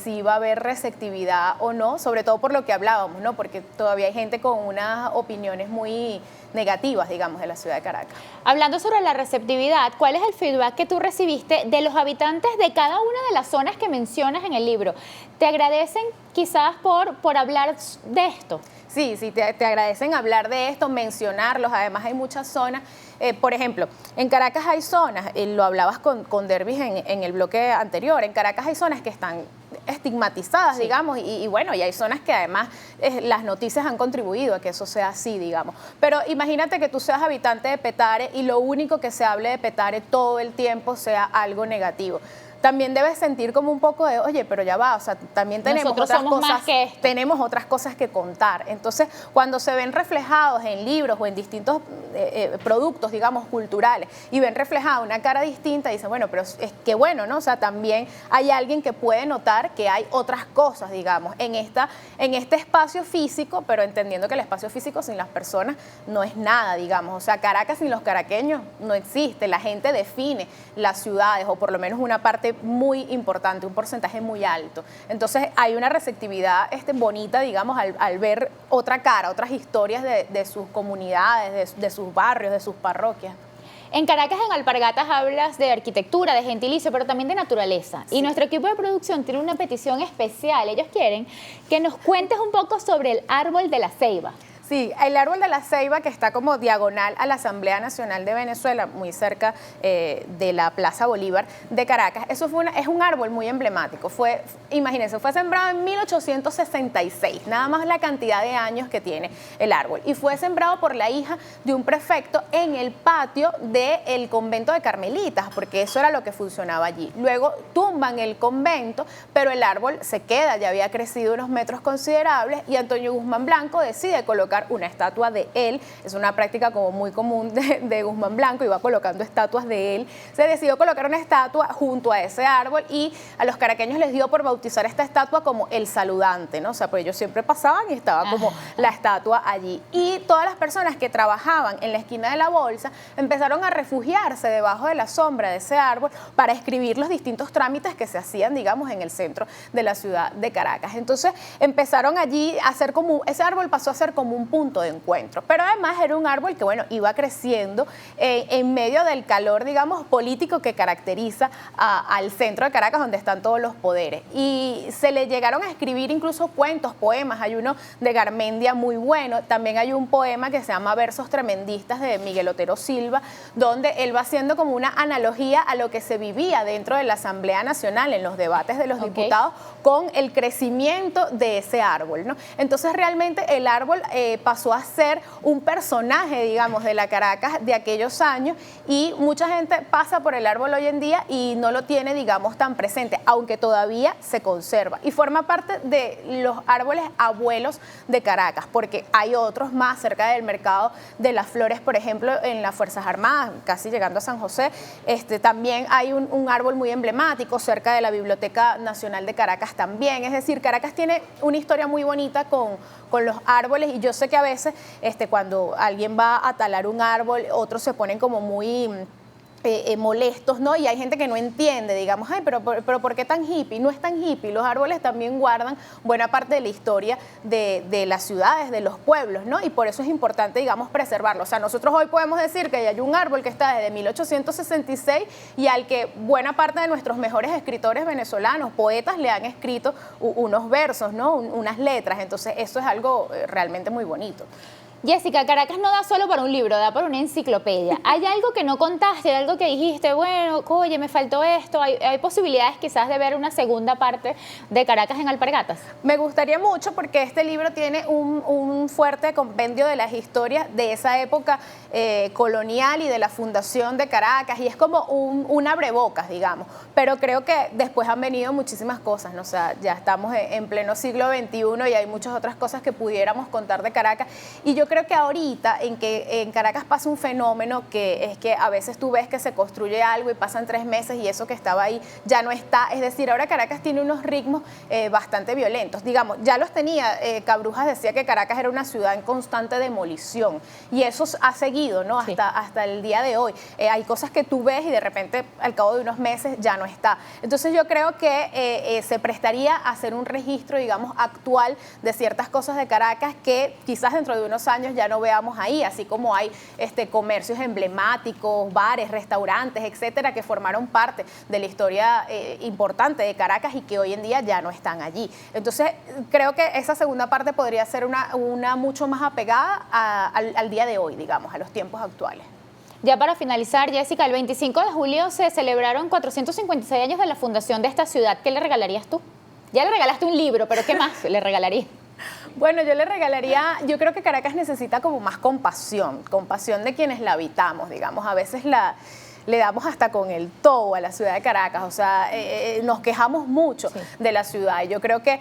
si iba a haber receptividad o no, sobre todo por lo que hablábamos, ¿no? Porque todavía hay gente con unas opiniones muy negativas, digamos, de la ciudad de Caracas. Hablando sobre la receptividad, ¿cuál es el feedback que tú recibiste de los habitantes de cada una de las zonas que mencionas en el libro? ¿Te agradecen quizás por hablar de esto? Sí, te agradecen hablar de esto, mencionarlos. Además hay muchas zonas, por ejemplo, en Caracas hay zonas, lo hablabas con Dervis en el bloque anterior, en Caracas hay zonas que están estigmatizadas, sí, digamos, y bueno, y hay zonas que además las noticias han contribuido a que eso sea así, digamos. Pero imagínate que tú seas habitante de Petare y lo único que se hable de Petare todo el tiempo sea algo negativo. También debes sentir como un poco de, oye, pero ya va, o sea, también tenemos otras cosas que contar. Entonces, cuando se ven reflejados en libros o en distintos productos, digamos, culturales, y ven reflejada una cara distinta, dicen, bueno, pero es que bueno, ¿no? O sea, también hay alguien que puede notar que hay otras cosas, digamos, en este espacio físico, pero entendiendo que el espacio físico sin las personas no es nada, digamos. O sea, Caracas sin los caraqueños no existe. La gente define las ciudades, o por lo menos una parte muy importante, un porcentaje muy alto. Entonces hay una receptividad bonita, digamos, al ver otra cara, otras historias de sus comunidades, de sus barrios, de sus parroquias. En Caracas, en Alpargatas, hablas de arquitectura, de gentilicio, pero también de naturaleza. Sí. Y nuestro equipo de producción tiene una petición especial. Ellos quieren que nos cuentes un poco sobre el árbol de la ceiba. Sí, el árbol de la ceiba, que está como diagonal a la Asamblea Nacional de Venezuela, muy cerca de la Plaza Bolívar de Caracas. Eso es un árbol muy emblemático. Imagínense, fue sembrado en 1866, nada más la cantidad de años que tiene el árbol. Y fue sembrado por la hija de un prefecto en el patio del convento de Carmelitas, porque eso era lo que funcionaba allí. Luego tumban el convento, pero el árbol se queda, ya había crecido unos metros considerables, y Antonio Guzmán Blanco decide colocar una estatua de él. Es una práctica como muy común de Guzmán Blanco, iba colocando estatuas de él. Se decidió colocar una estatua junto a ese árbol y a los caraqueños les dio por bautizar esta estatua como el saludante, ¿no? O sea, pues ellos siempre pasaban y estaba como la estatua allí. Y todas las personas que trabajaban en la esquina de la bolsa empezaron a refugiarse debajo de la sombra de ese árbol para escribir los distintos trámites que se hacían, digamos, en el centro de la ciudad de Caracas. Entonces empezaron allí a hacer ese árbol pasó a ser como un punto de encuentro. Pero además era un árbol que, bueno, iba creciendo en medio del calor, digamos, político que caracteriza al centro de Caracas, donde están todos los poderes. Y se le llegaron a escribir incluso cuentos, poemas. Hay uno de Garmendia muy bueno. También hay un poema que se llama Versos Tremendistas de Miguel Otero Silva, donde él va haciendo como una analogía a lo que se vivía dentro de la Asamblea Nacional, en los debates de los diputados, con el crecimiento de ese árbol, ¿no? Entonces realmente el árbol pasó a ser un personaje, digamos, de la Caracas de aquellos años, y mucha gente pasa por el árbol hoy en día y no lo tiene, digamos, tan presente, aunque todavía se conserva y forma parte de los árboles abuelos de Caracas, porque hay otros más cerca del mercado de las Flores, por ejemplo, en las Fuerzas Armadas, casi llegando a San José. También hay un árbol muy emblemático cerca de la Biblioteca Nacional de Caracas también. Es decir, Caracas tiene una historia muy bonita con los árboles, y yo sé que a veces cuando alguien va a talar un árbol, otros se ponen como muy molestos, ¿no? Y hay gente que no entiende, digamos, ay, pero ¿por qué tan hippie? No es tan hippie. Los árboles también guardan buena parte de la historia de las ciudades, de los pueblos, ¿no? Y por eso es importante, digamos, preservarlo. O sea, nosotros hoy podemos decir que hay un árbol que está desde 1866 y al que buena parte de nuestros mejores escritores venezolanos, poetas, le han escrito unos versos, ¿no? Unas letras. Entonces, eso es algo realmente muy bonito. Jessica, Caracas no da solo para un libro, da para una enciclopedia. ¿Hay algo que no contaste, algo que dijiste, bueno, oye, me faltó esto? ¿Hay posibilidades quizás de ver una segunda parte de Caracas en Alpargatas? Me gustaría mucho, porque este libro tiene un fuerte compendio de las historias de esa época colonial y de la fundación de Caracas, y es como un abrebocas, digamos. Pero creo que después han venido muchísimas cosas, ¿no? O sea, ya estamos en pleno siglo XXI y hay muchas otras cosas que pudiéramos contar de Caracas. Y yo creo que ahorita en Caracas pasa un fenómeno, que es que a veces tú ves que se construye algo y pasan 3 meses y eso que estaba ahí ya no está. Es decir, ahora Caracas tiene unos ritmos bastante violentos. Digamos, ya los tenía. Cabrujas decía que Caracas era una ciudad en constante demolición, y eso ha seguido, ¿no? Hasta el día de hoy. Hay cosas que tú ves y de repente al cabo de unos meses ya no está. Entonces yo creo que se prestaría a hacer un registro, digamos, actual de ciertas cosas de Caracas que quizás dentro de unos años ya no veamos ahí, así como hay comercios emblemáticos, bares, restaurantes, etcétera, que formaron parte de la historia importante de Caracas y que hoy en día ya no están allí. Entonces, creo que esa segunda parte podría ser una mucho más apegada al día de hoy, digamos, a los tiempos actuales. Ya para finalizar, Jessica, el 25 de julio se celebraron 456 años de la fundación de esta ciudad. ¿Qué le regalarías tú? Ya le regalaste un libro, pero ¿qué más le regalarías? Bueno, yo le regalaría, yo creo que Caracas necesita como más compasión de quienes la habitamos, digamos. A veces le damos hasta con el todo a la ciudad de Caracas, o sea, nos quejamos mucho de la ciudad. Y yo creo que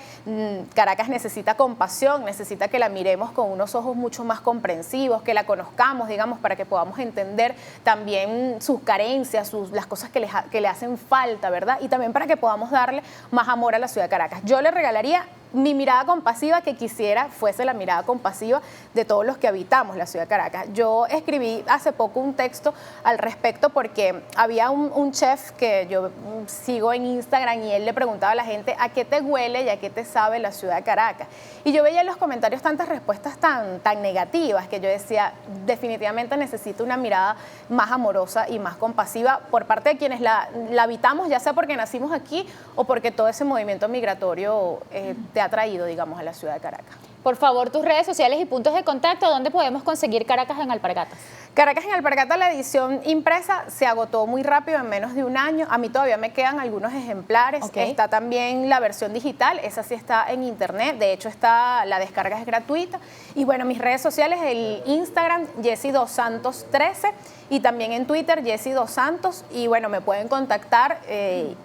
Caracas necesita compasión, necesita que la miremos con unos ojos mucho más comprensivos, que la conozcamos, digamos, para que podamos entender también sus carencias, las cosas que le hacen falta, ¿verdad? Y también para que podamos darle más amor a la ciudad de Caracas. Yo le regalaría mi mirada compasiva, que quisiera fuese la mirada compasiva de todos los que habitamos la ciudad de Caracas. Yo escribí hace poco un texto al respecto, porque había un chef que yo sigo en Instagram y él le preguntaba a la gente a qué te huele y a qué te sabe la ciudad de Caracas. Y yo veía en los comentarios tantas respuestas tan negativas que yo decía, definitivamente necesito una mirada más amorosa y más compasiva por parte de quienes la habitamos, ya sea porque nacimos aquí o porque todo ese movimiento migratorio te ha traído, digamos, a la ciudad de Caracas. Por favor, tus redes sociales y puntos de contacto, ¿dónde podemos conseguir Caracas en Alpargatas? Caracas en Alpargatas, la edición impresa se agotó muy rápido, en menos de un año. A mí todavía me quedan algunos ejemplares. Está también la versión digital, esa sí está en internet. De hecho, la descarga es gratuita. Y bueno, mis redes sociales, el Instagram, Jessie Dos Santos 13, y también en Twitter, Jessie Dos Santos. Y bueno, me pueden contactar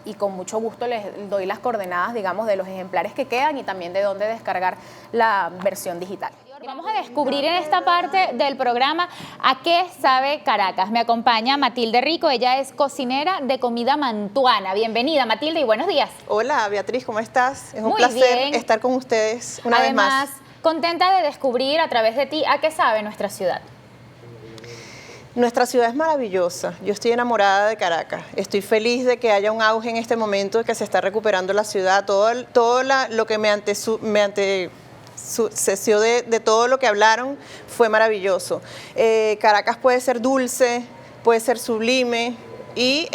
y con mucho gusto les doy las coordenadas, digamos, de los ejemplares que quedan y también de dónde descargar la versión digital. Vamos a descubrir en esta parte del programa a qué sabe Caracas. Me acompaña Matilde Rico, ella es cocinera de comida mantuana. Bienvenida, Matilde, y buenos días. Hola, Beatriz, ¿cómo estás? Es un Muy placer bien. estar con ustedes una vez más. Además, contenta de descubrir a través de ti a qué sabe nuestra ciudad. Nuestra ciudad es maravillosa. Yo estoy enamorada de Caracas. Estoy feliz de que haya un auge en este momento, de que se está recuperando la ciudad. Todo lo que me sucedió de todo lo que hablaron, fue maravilloso. Caracas puede ser dulce, puede ser sublime, y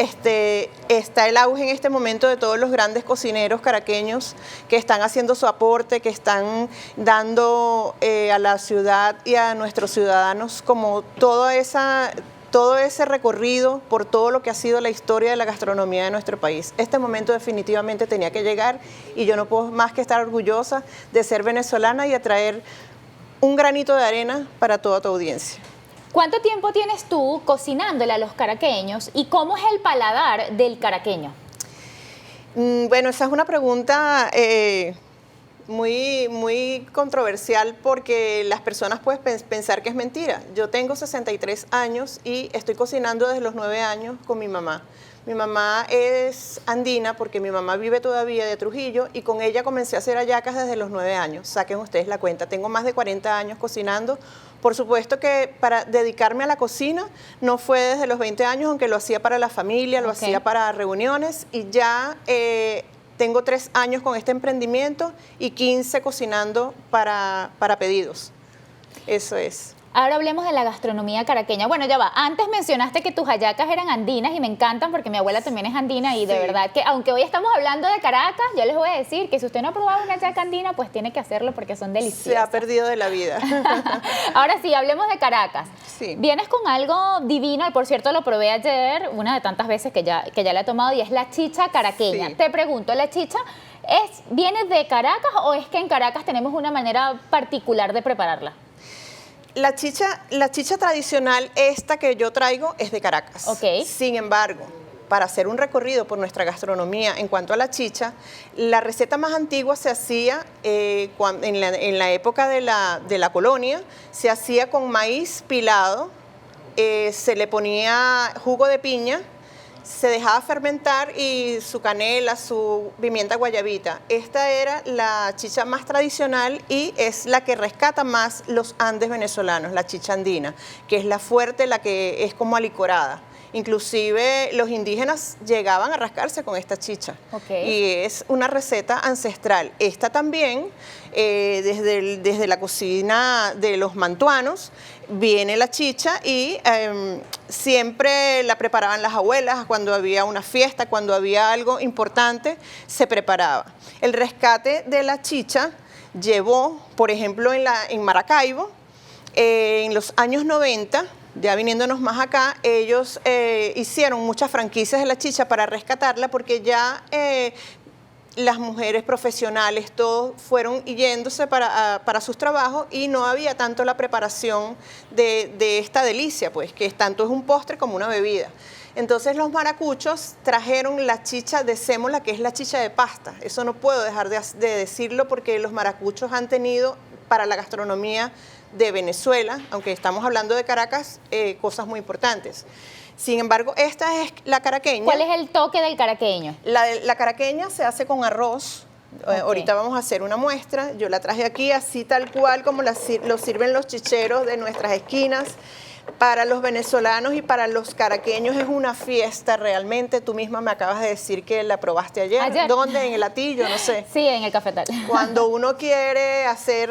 está el auge en este momento de todos los grandes cocineros caraqueños que están haciendo su aporte, que están dando a la ciudad y a nuestros ciudadanos como todo ese recorrido por todo lo que ha sido la historia de la gastronomía de nuestro país. Este momento definitivamente tenía que llegar y yo no puedo más que estar orgullosa de ser venezolana y atraer un granito de arena para toda tu audiencia. ¿Cuánto tiempo tienes tú cocinándole a los caraqueños y cómo es el paladar del caraqueño? Bueno, esa es una pregunta muy controversial porque las personas pueden pensar que es mentira. Yo tengo 63 años y estoy cocinando desde los 9 años con mi mamá. Mi mamá es andina porque mi mamá vive todavía de Trujillo y con ella comencé a hacer hallacas desde los 9 años. Saquen ustedes la cuenta. Tengo más de 40 años cocinando. Por supuesto que para dedicarme a la cocina no fue desde los 20 años, aunque lo hacía para la familia, lo hacía para reuniones y ya tengo 3 años con este emprendimiento y 15 cocinando para pedidos. Eso es. Ahora hablemos de la gastronomía caraqueña. Bueno, ya va. Antes mencionaste que tus hallacas eran andinas y me encantan porque mi abuela también es andina y de verdad que aunque hoy estamos hablando de Caracas, yo les voy a decir que si usted no ha probado una hallaca andina, pues tiene que hacerlo porque son deliciosas. Se ha perdido de la vida. Ahora sí, hablemos de Caracas. Sí. Vienes con algo divino, por cierto lo probé ayer, una de tantas veces que ya la he tomado y es la chicha caraqueña. Sí. Te pregunto, ¿la chicha viene de Caracas o es que en Caracas tenemos una manera particular de prepararla? La chicha tradicional, esta que yo traigo, es de Caracas. Ok. Sin embargo, para hacer un recorrido por nuestra gastronomía en cuanto a la chicha, la receta más antigua se hacía en la época de la colonia, se hacía con maíz pilado, se le ponía jugo de piña, se dejaba fermentar y su canela, su pimienta guayabita. Esta era la chicha más tradicional y es la que rescata más los Andes venezolanos, la chicha andina, que es la fuerte, la que es como alicorada. Inclusive los indígenas llegaban a rascarse con esta chicha. Okay. Y es una receta ancestral. Esta también, desde la cocina de los mantuanos, viene la chicha y siempre la preparaban las abuelas cuando había una fiesta, cuando había algo importante, se preparaba. El rescate de la chicha llevó, por ejemplo, en Maracaibo, en los años 90, ya viniéndonos más acá, ellos hicieron muchas franquicias de la chicha para rescatarla porque ya las mujeres profesionales, todos fueron yéndose para sus trabajos y no había tanto la preparación de esta delicia, pues, que tanto es un postre como una bebida. Entonces los maracuchos trajeron la chicha de sémola, que es la chicha de pasta. Eso no puedo dejar de decirlo porque los maracuchos han tenido para la gastronomía de Venezuela, aunque estamos hablando de Caracas, cosas muy importantes. Sin embargo, esta es la caraqueña. ¿Cuál es el toque del caraqueño? La caraqueña se hace con arroz. Okay. Ahorita vamos a hacer una muestra. Yo la traje aquí así tal cual como lo sirven los chicheros de nuestras esquinas. Para los venezolanos y para los caraqueños es una fiesta realmente. Tú misma me acabas de decir que la probaste ayer. ¿Dónde? En el Latillo, no sé. Sí, en el Cafetal. Cuando uno quiere hacer,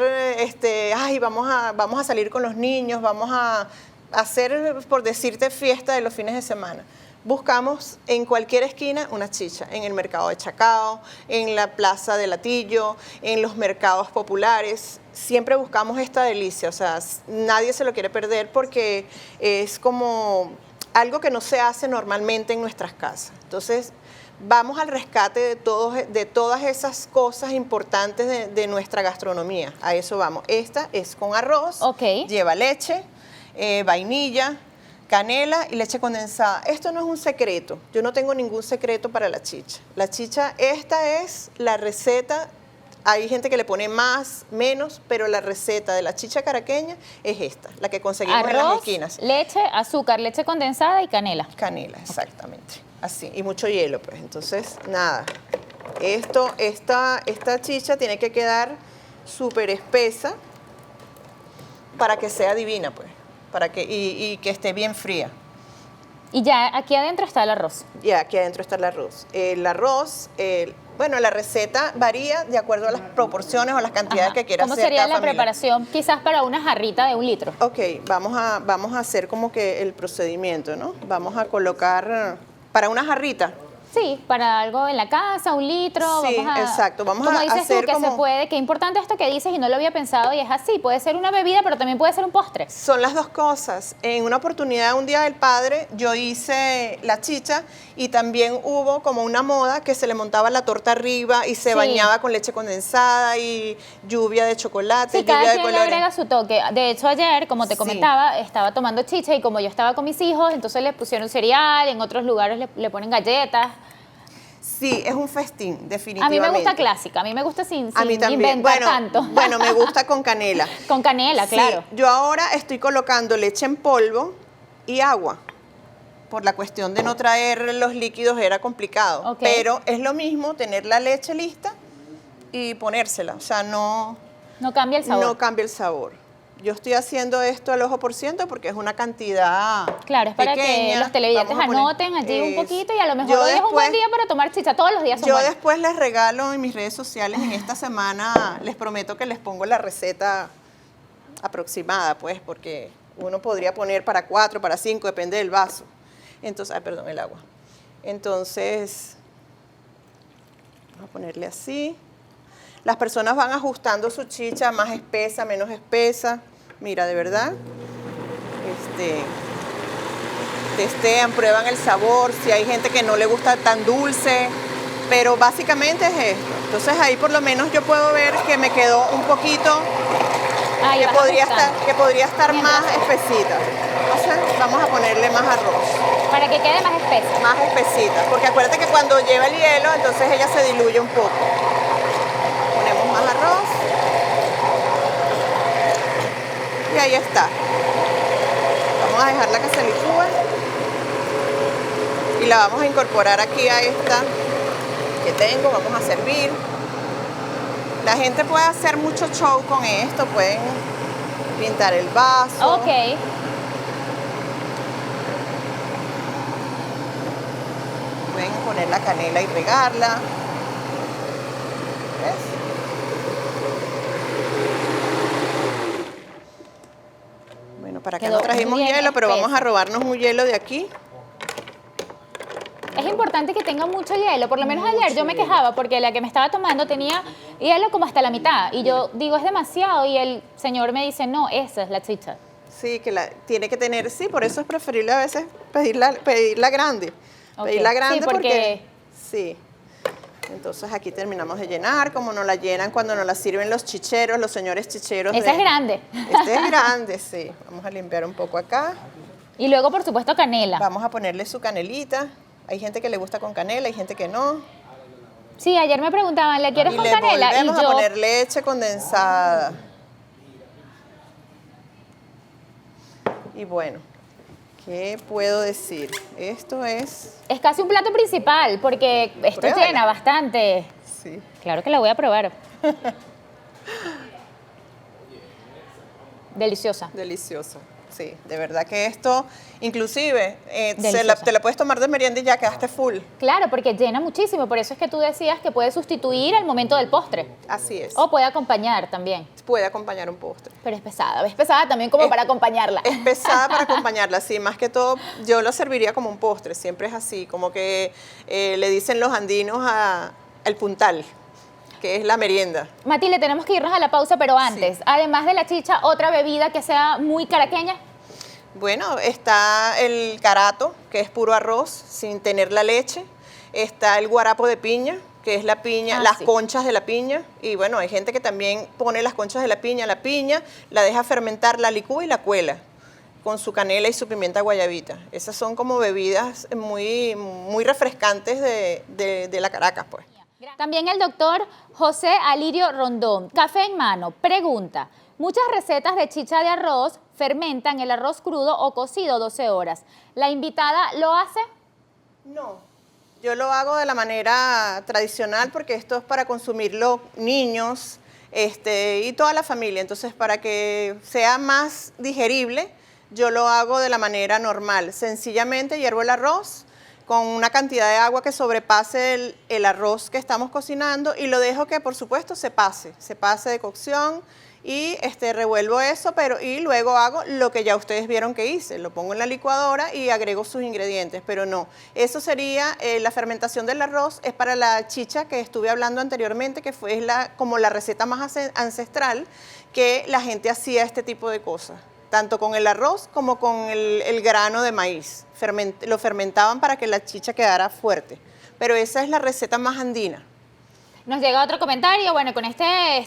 vamos a salir con los niños, vamos a hacer, por decirte, fiesta de los fines de semana. Buscamos en cualquier esquina una chicha, en el mercado de Chacao, en la plaza de Latillo, en los mercados populares. Siempre buscamos esta delicia, o sea, nadie se lo quiere perder porque es como algo que no se hace normalmente en nuestras casas. Entonces, vamos al rescate de todas esas cosas importantes de nuestra gastronomía. A eso vamos. Esta es con arroz, lleva leche, vainilla, canela y leche condensada. Esto no es un secreto. Yo no tengo ningún secreto para la chicha. La chicha, esta es la receta. Hay gente que le pone más, menos, pero la receta de la chicha caraqueña es esta, la que conseguimos en las esquinas. Leche, azúcar, leche condensada y canela. Canela, exactamente. Así, y mucho hielo, pues. Entonces, nada. Esta chicha tiene que quedar súper espesa para que sea divina, pues. Y que esté bien fría. Y ya aquí adentro está el arroz. Ya, aquí adentro está el arroz. Bueno, la receta varía de acuerdo a las proporciones o las cantidades Ajá. que quiera ¿Cómo hacer sería cada la familia. preparación quizás para una jarrita de 1 litro? Ok, vamos a hacer como que el procedimiento, ¿no? Vamos a colocar para una jarrita. Sí, para algo en la casa, 1 litro. Sí, vamos a, exacto. Vamos como a dices hacer tú, que se como- puede, qué importante esto que dices y no lo había pensado y es así. Puede ser una bebida, pero también puede ser un postre. Son las dos cosas. En una oportunidad, un día del padre, yo hice la chicha y también hubo como una moda que se le montaba la torta arriba y se Sí. bañaba con leche condensada y lluvia de chocolate, Sí, cada lluvia de quien le colores. agrega su toque. De hecho, ayer, como te Sí. comentaba, estaba tomando chicha y como yo estaba con mis hijos, entonces les pusieron cereal, en otros lugares le ponen galletas. Sí, es un festín, A definitivamente. mí me gusta clásica, a mí me gusta sin A mí también. inventar Bueno, tanto. bueno, me gusta con canela. Con canela, Sí, claro. yo ahora estoy colocando leche en polvo y agua. Por la cuestión de no traer los líquidos era complicado. Ok. Pero es lo mismo tener la leche lista y ponérsela. O sea, no No cambia el sabor. cambia el sabor. Yo estoy haciendo esto al ojo por ciento porque es una cantidad Claro, es para que pequeña. los televidentes Vamos a poner- anoten allí un Eso. poquito y a lo mejor Yo hoy es un buen después- día para tomar chicha. Todos los días son Yo buenos. después les regalo en mis redes sociales, en esta semana les prometo que les pongo la receta aproximada, pues, porque uno podría poner para 4, para 5, depende del vaso. Entonces, perdón, el agua. Entonces, vamos a ponerle así. Las personas van ajustando su chicha, más espesa, menos espesa. Mira, de verdad, testean, prueban el sabor, si hay gente que no le gusta tan dulce, pero básicamente es esto. Entonces ahí por lo menos yo puedo ver que me quedó un poquito, Ahí vas ajustando. que podría estar Mientras- más espesita. Entonces vamos a ponerle más arroz, Para que quede más espesa. más espesita, porque acuérdate que cuando lleva el hielo, entonces ella se diluye un poco. Ponemos más arroz. Y ahí está. Vamos a dejarla que se licúe. Y la vamos a incorporar aquí a esta que tengo. Vamos a servir. La gente puede hacer mucho show con esto. Pueden pintar el vaso. Ok. Pueden poner la canela y regarla. ¿Ves? Bueno, para acá Quedó no trajimos bien hielo, pero vamos espesa. a robarnos un hielo de aquí. Es importante que tenga mucho hielo. Por lo menos ayer Mucho yo me hielo. quejaba porque la que me estaba tomando tenía hielo como hasta la mitad. Y yo digo, es demasiado. Y el señor me dice, no, esa es la chicha. Sí, que tiene que tener, sí, por eso es preferible a veces pedirla grande. Ok. Pedirla Sí, grande porque- porque... Sí. Entonces aquí terminamos de llenar, como nos la llenan cuando nos la sirven los chicheros, los señores chicheros. Esa es grande. Este es grande, sí. Vamos a limpiar un poco acá. Y luego, por supuesto, canela. Vamos a ponerle su canelita. Hay gente que le gusta con canela, hay gente que no. Sí, ayer me preguntaban, ¿la quieres Y con le canela? Y volvemos yo, a poner leche condensada. Y bueno, ¿qué puedo decir? Esto es... es casi un plato principal porque esto Pruébala. llena bastante. Sí. Claro que la voy a probar. Deliciosa. Delicioso, sí, de verdad que esto, inclusive, Deliciosa. te la puedes tomar de merienda y ya quedaste full. Claro, porque llena muchísimo. Por eso es que tú decías que puede sustituir el momento del postre. Así es, O puede acompañar también. puede acompañar un postre. Pero es pesada también como Es- para acompañarla. Es pesada para acompañarla, sí, más que todo yo lo serviría como un postre, siempre es así, como que le dicen los andinos al puntal, que es la merienda. Matilde, tenemos que irnos a la pausa, pero antes, además de la chicha, otra bebida que sea muy caraqueña. Bueno, está el carato, que es puro arroz, sin tener la leche. Está el guarapo de piña, que es la piña, Ah, las sí. conchas de la piña. Y bueno, hay gente que también pone las conchas de la piña, la deja fermentar, la licúa y la cuela con su canela y su pimienta guayabita. Esas son como bebidas muy, muy refrescantes de la Caracas, pues. También el doctor José Alirio Rondón, café en mano, pregunta, muchas recetas de chicha de arroz fermentan el arroz crudo o cocido 12 horas. ¿La invitada lo hace? No, yo lo hago de la manera tradicional porque esto es para consumirlo niños y toda la familia. Entonces, para que sea más digerible, yo lo hago de la manera normal. Sencillamente hiervo el arroz con una cantidad de agua que sobrepase el arroz que estamos cocinando y lo dejo que, por supuesto, se pase de cocción y revuelvo eso, y luego hago lo que ya ustedes vieron que hice. Lo pongo en la licuadora y agrego sus ingredientes, pero no. Eso sería, la fermentación del arroz es para la chicha que estuve hablando anteriormente, que fue como la receta más ancestral que la gente hacía este tipo de cosas. Tanto con el arroz como con el grano de maíz. Lo fermentaban para que la chicha quedara fuerte. Pero esa es la receta más andina. Nos llega otro comentario, bueno, con este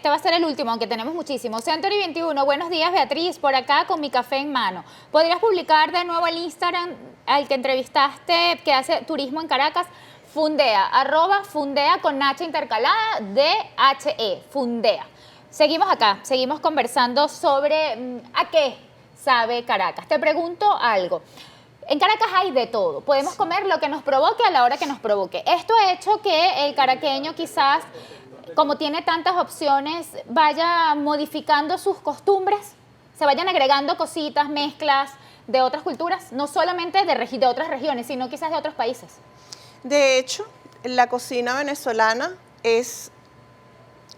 va a ser el último, aunque tenemos muchísimos. Century21, buenos días Beatriz, por acá con mi café en mano. ¿Podrías publicar de nuevo el Instagram al que entrevistaste, que hace turismo en Caracas? Fundea, @fundea con H intercalada, DHE, Fundea. Seguimos acá, seguimos conversando sobre a qué sabe Caracas. Te pregunto algo. En Caracas hay de todo. Podemos comer lo que nos provoque a la hora que nos provoque. Esto ha hecho que el caraqueño quizás, como tiene tantas opciones, vaya modificando sus costumbres, se vayan agregando cositas, mezclas de otras culturas, no solamente de otras regiones, sino quizás de otros países. De hecho, la cocina venezolana es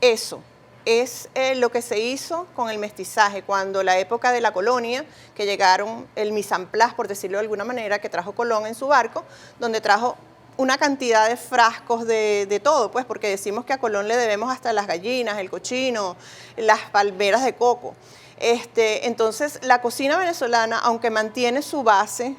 eso. Es lo que se hizo con el mestizaje, cuando la época de la colonia, que llegaron el mise en place, por decirlo de alguna manera, que trajo Colón en su barco, donde trajo una cantidad de frascos de todo, pues, porque decimos que a Colón le debemos hasta las gallinas, el cochino, las palmeras de coco. Entonces, la cocina venezolana, aunque mantiene su base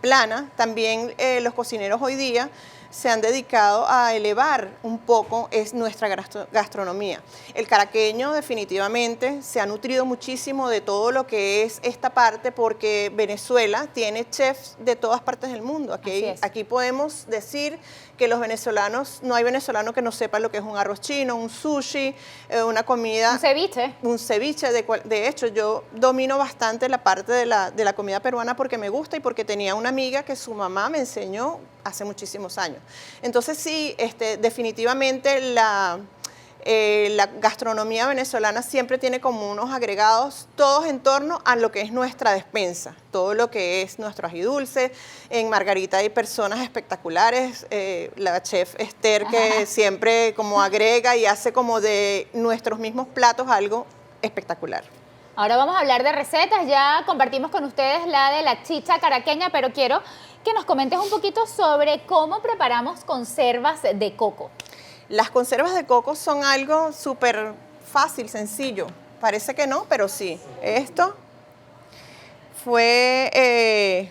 plana, también los cocineros hoy día se han dedicado a elevar un poco nuestra gastronomía. El caraqueño definitivamente se ha nutrido muchísimo de todo lo que es esta parte, porque Venezuela tiene chefs de todas partes del mundo. Aquí podemos decir que los venezolanos, no hay venezolano que no sepa lo que es un arroz chino, un sushi, una comida... Un ceviche. Un ceviche. De hecho, yo domino bastante la parte de la comida peruana porque me gusta y porque tenía una amiga que su mamá me enseñó hace muchísimos años. Entonces sí, definitivamente la gastronomía venezolana siempre tiene como unos agregados, todos en torno a lo que es nuestra despensa, todo lo que es nuestro agridulce. En Margarita hay personas espectaculares, la chef Esther, que siempre como agrega y hace como de nuestros mismos platos algo espectacular. Ahora vamos a hablar de recetas, ya compartimos con ustedes la de la chicha caraqueña, pero quiero que nos comentes un poquito sobre cómo preparamos conservas de coco. Las conservas de coco son algo súper fácil, sencillo. Parece que no, pero sí. Esto fue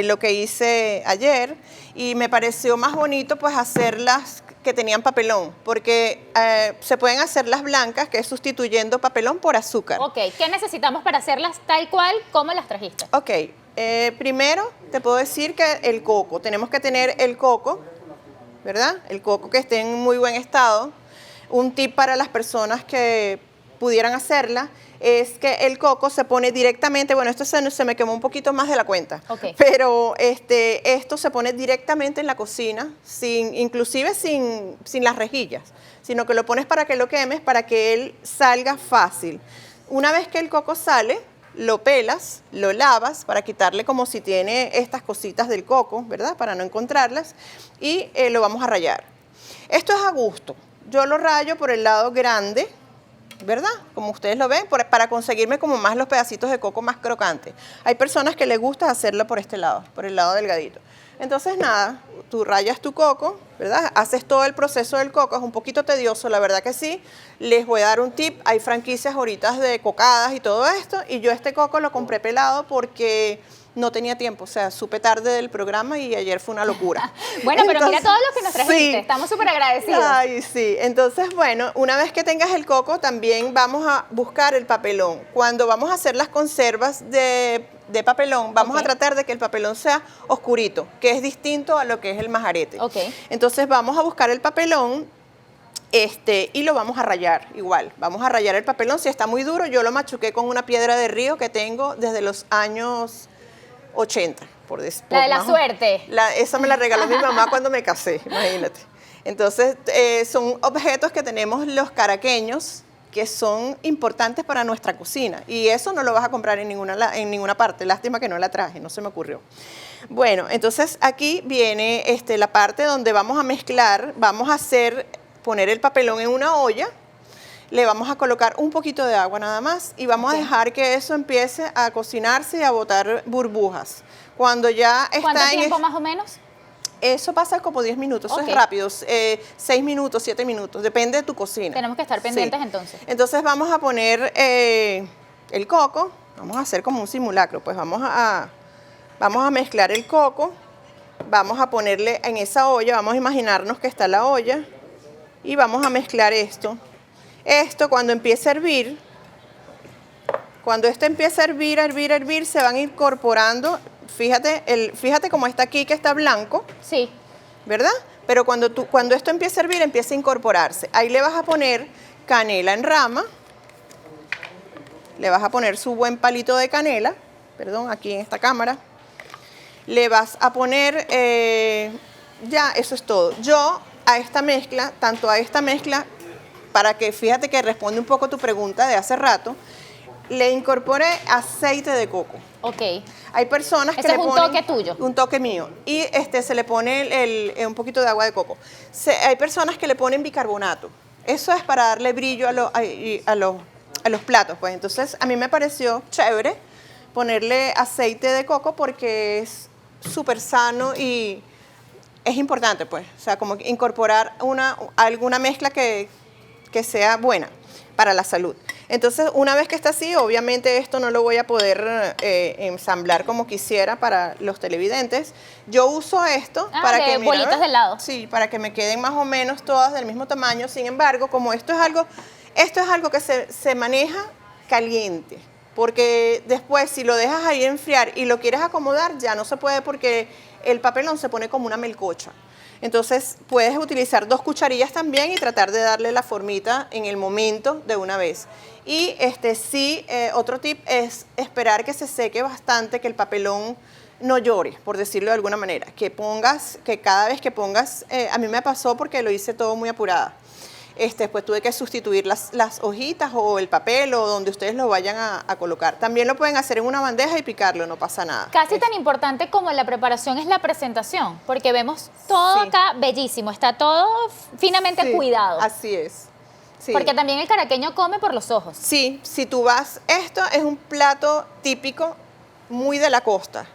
lo que hice ayer y me pareció más bonito pues hacerlas que tenían papelón, porque se pueden hacer las blancas, que es sustituyendo papelón por azúcar. Ok, ¿qué necesitamos para hacerlas tal cual como las trajiste? Ok, primero te puedo decir que el coco, tenemos que tener el coco, ¿verdad? El coco que esté en muy buen estado. Un tip para las personas que pudieran hacerla es que el coco se pone directamente, bueno, esto se me quemó un poquito más de la cuenta, pero esto se pone directamente en la cocina, inclusive sin las rejillas, sino que lo pones para que lo quemes, para que él salga fácil. Una vez que el coco sale, lo pelas, lo lavas para quitarle como si tiene estas cositas del coco, ¿verdad? Para no encontrarlas, y lo vamos a rallar. Esto es a gusto. Yo lo rayo por el lado grande, ¿verdad? Como ustedes lo ven, para conseguirme como más los pedacitos de coco más crocantes. Hay personas que les gusta hacerlo por este lado, por el lado delgadito. Entonces nada, tú rayas tu coco, ¿verdad? Haces todo el proceso del coco, es un poquito tedioso, la verdad que sí. Les voy a dar un tip, hay franquicias ahorita de cocadas y todo esto, y yo este coco lo compré pelado porque no tenía tiempo, o sea, supe tarde del programa y ayer fue una locura. Bueno, pero mira todo lo que nos trajiste, sí. Estamos súper agradecidos. Ay, sí, entonces bueno, una vez que tengas el coco también vamos a buscar el papelón. Cuando vamos a hacer las conservas de papelón, vamos a tratar de que el papelón sea oscurito, que es distinto a lo que es el majarete. Entonces vamos a buscar el papelón y lo vamos a rallar igual. Vamos a rallar el papelón, si está muy duro, yo lo machuqué con una piedra de río que tengo desde los años 80. La de la suerte. Esa me la regaló mi mamá cuando me casé, imagínate. Entonces, son objetos que tenemos los caraqueños que son importantes para nuestra cocina. Y eso no lo vas a comprar en ninguna parte. Lástima que no la traje, no se me ocurrió. Bueno, entonces aquí viene la parte donde vamos a mezclar, vamos a poner el papelón en una olla, le vamos a colocar un poquito de agua nada más y vamos a dejar que eso empiece a cocinarse y a botar burbujas. Cuando ya está ¿Cuánto tiempo más o menos? Eso pasa como 10 minutos, eso es rápido, 6 minutos, 7 minutos, depende de tu cocina. Tenemos que estar pendientes entonces. Entonces vamos a poner el coco, vamos a hacer como un simulacro, pues vamos a mezclar el coco, vamos a ponerle en esa olla, vamos a imaginarnos que está la olla y vamos a mezclar esto. Esto cuando empiece a hervir, cuando esto empiece a hervir, se van incorporando. Fíjate cómo está aquí, que está blanco. Sí. ¿Verdad? Pero cuando esto empiece a hervir, empieza a incorporarse. Ahí le vas a poner canela en rama. Le vas a poner su buen palito de canela. Perdón, aquí en esta cámara. Le vas a poner... ya, eso es todo. Yo a esta mezcla, para que fíjate que responde un poco tu pregunta de hace rato, le incorporé aceite de coco. Ok. Hay personas que ¿Ese le es un ponen... toque tuyo? Un toque mío. Y se le pone un poquito de agua de coco. Hay personas que le ponen bicarbonato. Eso es para darle brillo a los platos, pues. Entonces, a mí me pareció chévere ponerle aceite de coco porque es súper sano y es importante, pues. O sea, como incorporar alguna mezcla que sea buena para la salud. Entonces, una vez que está así, obviamente esto no lo voy a poder ensamblar como quisiera para los televidentes. Yo uso esto para que bolitas de helado. Sí, para que me queden más o menos todas del mismo tamaño. Sin embargo, como esto es algo que se maneja caliente, porque después si lo dejas ahí enfriar y lo quieres acomodar, ya no se puede porque el papelón se pone como una melcocha. Entonces puedes utilizar 2 cucharillas también y tratar de darle la formita en el momento de una vez. Y otro tip es esperar que se seque bastante, que el papelón no llore, por decirlo de alguna manera. Que cada vez que pongas, a mí me pasó porque lo hice todo muy apurada. Después tuve que sustituir las hojitas o el papel o donde ustedes lo vayan a colocar. También lo pueden hacer en una bandeja y picarlo, no pasa nada. Casi tan importante como la preparación es la presentación, porque vemos todo acá bellísimo, está todo finamente cuidado. Así es. Sí. Porque también el caraqueño come por los ojos. Sí, si tú esto es un plato típico muy de la costa.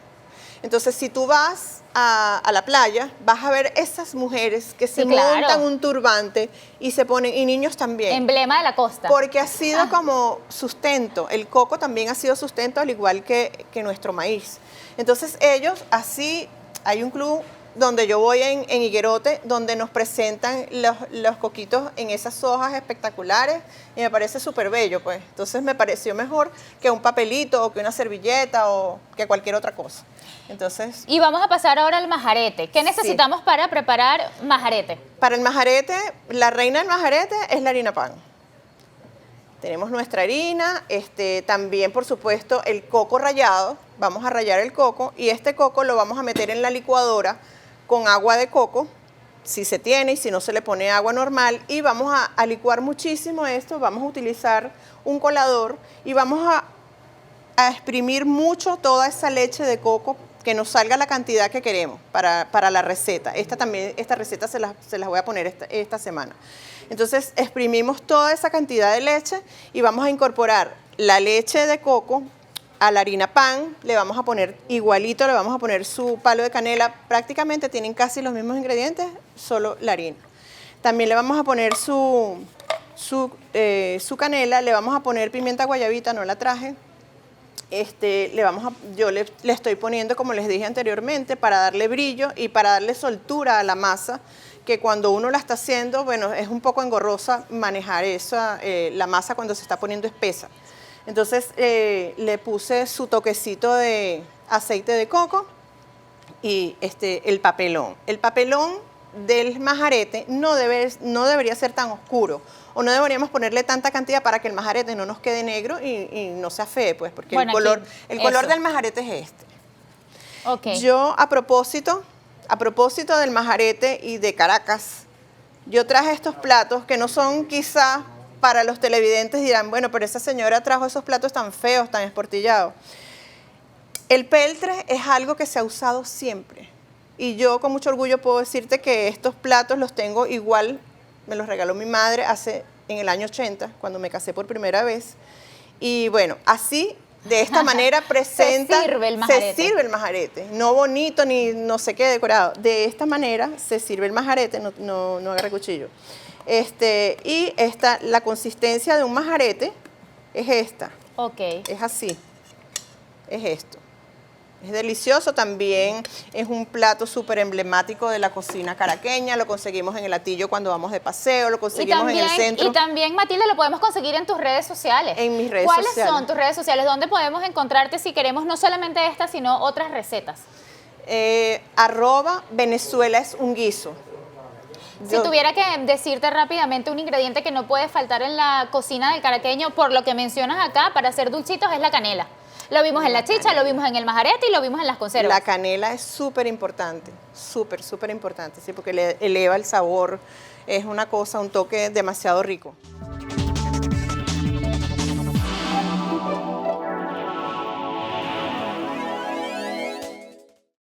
Entonces, si tú vas a la playa, vas a ver esas mujeres que se montan un turbante y se ponen, y niños también. Emblema de la costa. Porque ha sido como sustento. El coco también ha sido sustento, al igual que nuestro maíz. Entonces, ellos, así, hay un club donde yo voy en Higuerote, donde nos presentan los coquitos en esas hojas espectaculares y me parece súper bello, pues. Entonces me pareció mejor que un papelito o que una servilleta o que cualquier otra cosa. Entonces... Y vamos a pasar ahora al majarete. ¿Qué necesitamos para preparar majarete? Para el majarete, la reina del majarete es la harina pan. Tenemos nuestra harina, también por supuesto el coco rallado, vamos a rallar el coco y este coco lo vamos a meter en la licuadora con agua de coco, si se tiene y si no se le pone agua normal y vamos a licuar muchísimo esto, vamos a utilizar un colador y vamos a exprimir mucho toda esa leche de coco que nos salga la cantidad que queremos para la receta. Esta receta se las voy a poner esta semana. Entonces exprimimos toda esa cantidad de leche y vamos a incorporar la leche de coco a la harina pan, le vamos a poner igualito, le vamos a poner su palo de canela, prácticamente tienen casi los mismos ingredientes, solo la harina. También le vamos a poner su canela, le vamos a poner pimienta guayabita, no la traje. Yo le estoy poniendo, como les dije anteriormente, para darle brillo y para darle soltura a la masa, que cuando uno la está haciendo, bueno, es un poco engorrosa manejar la masa cuando se está poniendo espesa. Entonces le puse su toquecito de aceite de coco y el papelón. El papelón del majarete no debería ser tan oscuro o no deberíamos ponerle tanta cantidad para que el majarete no nos quede negro y no se afee, pues, porque el color del majarete es este. Okay. Yo a propósito del majarete y de Caracas, yo traje estos platos que no son quizá para los televidentes dirán, bueno, pero esa señora trajo esos platos tan feos, tan esportillados. El peltre es algo que se ha usado siempre. Y yo con mucho orgullo puedo decirte que estos platos los tengo igual, me los regaló mi madre en el año 80, cuando me casé por primera vez. Y bueno, así, de esta manera presenta... Se sirve el majarete. Se sirve el majarete, no bonito ni no sé qué decorado. De esta manera se sirve el majarete, no agarre cuchillo. Y la consistencia de un majarete es esta. Ok. Es así, es esto. Es delicioso, también es un plato súper emblemático de la cocina caraqueña, lo conseguimos en el Hatillo cuando vamos de paseo, lo conseguimos en el centro. Y también, Matilde, lo podemos conseguir en tus redes sociales. En mis redes sociales. sociales. ¿Cuáles son tus redes sociales? ¿Dónde podemos encontrarte si queremos no solamente esta, sino otras recetas? @Venezuela es un guiso. Si tuviera que decirte rápidamente un ingrediente que no puede faltar en la cocina del caraqueño, por lo que mencionas acá, para hacer dulcitos, es la canela. Lo vimos en la chicha, lo vimos en el majarete y lo vimos en las conservas. La canela es súper importante, súper importante, sí, porque le eleva el sabor, es una cosa, un toque demasiado rico.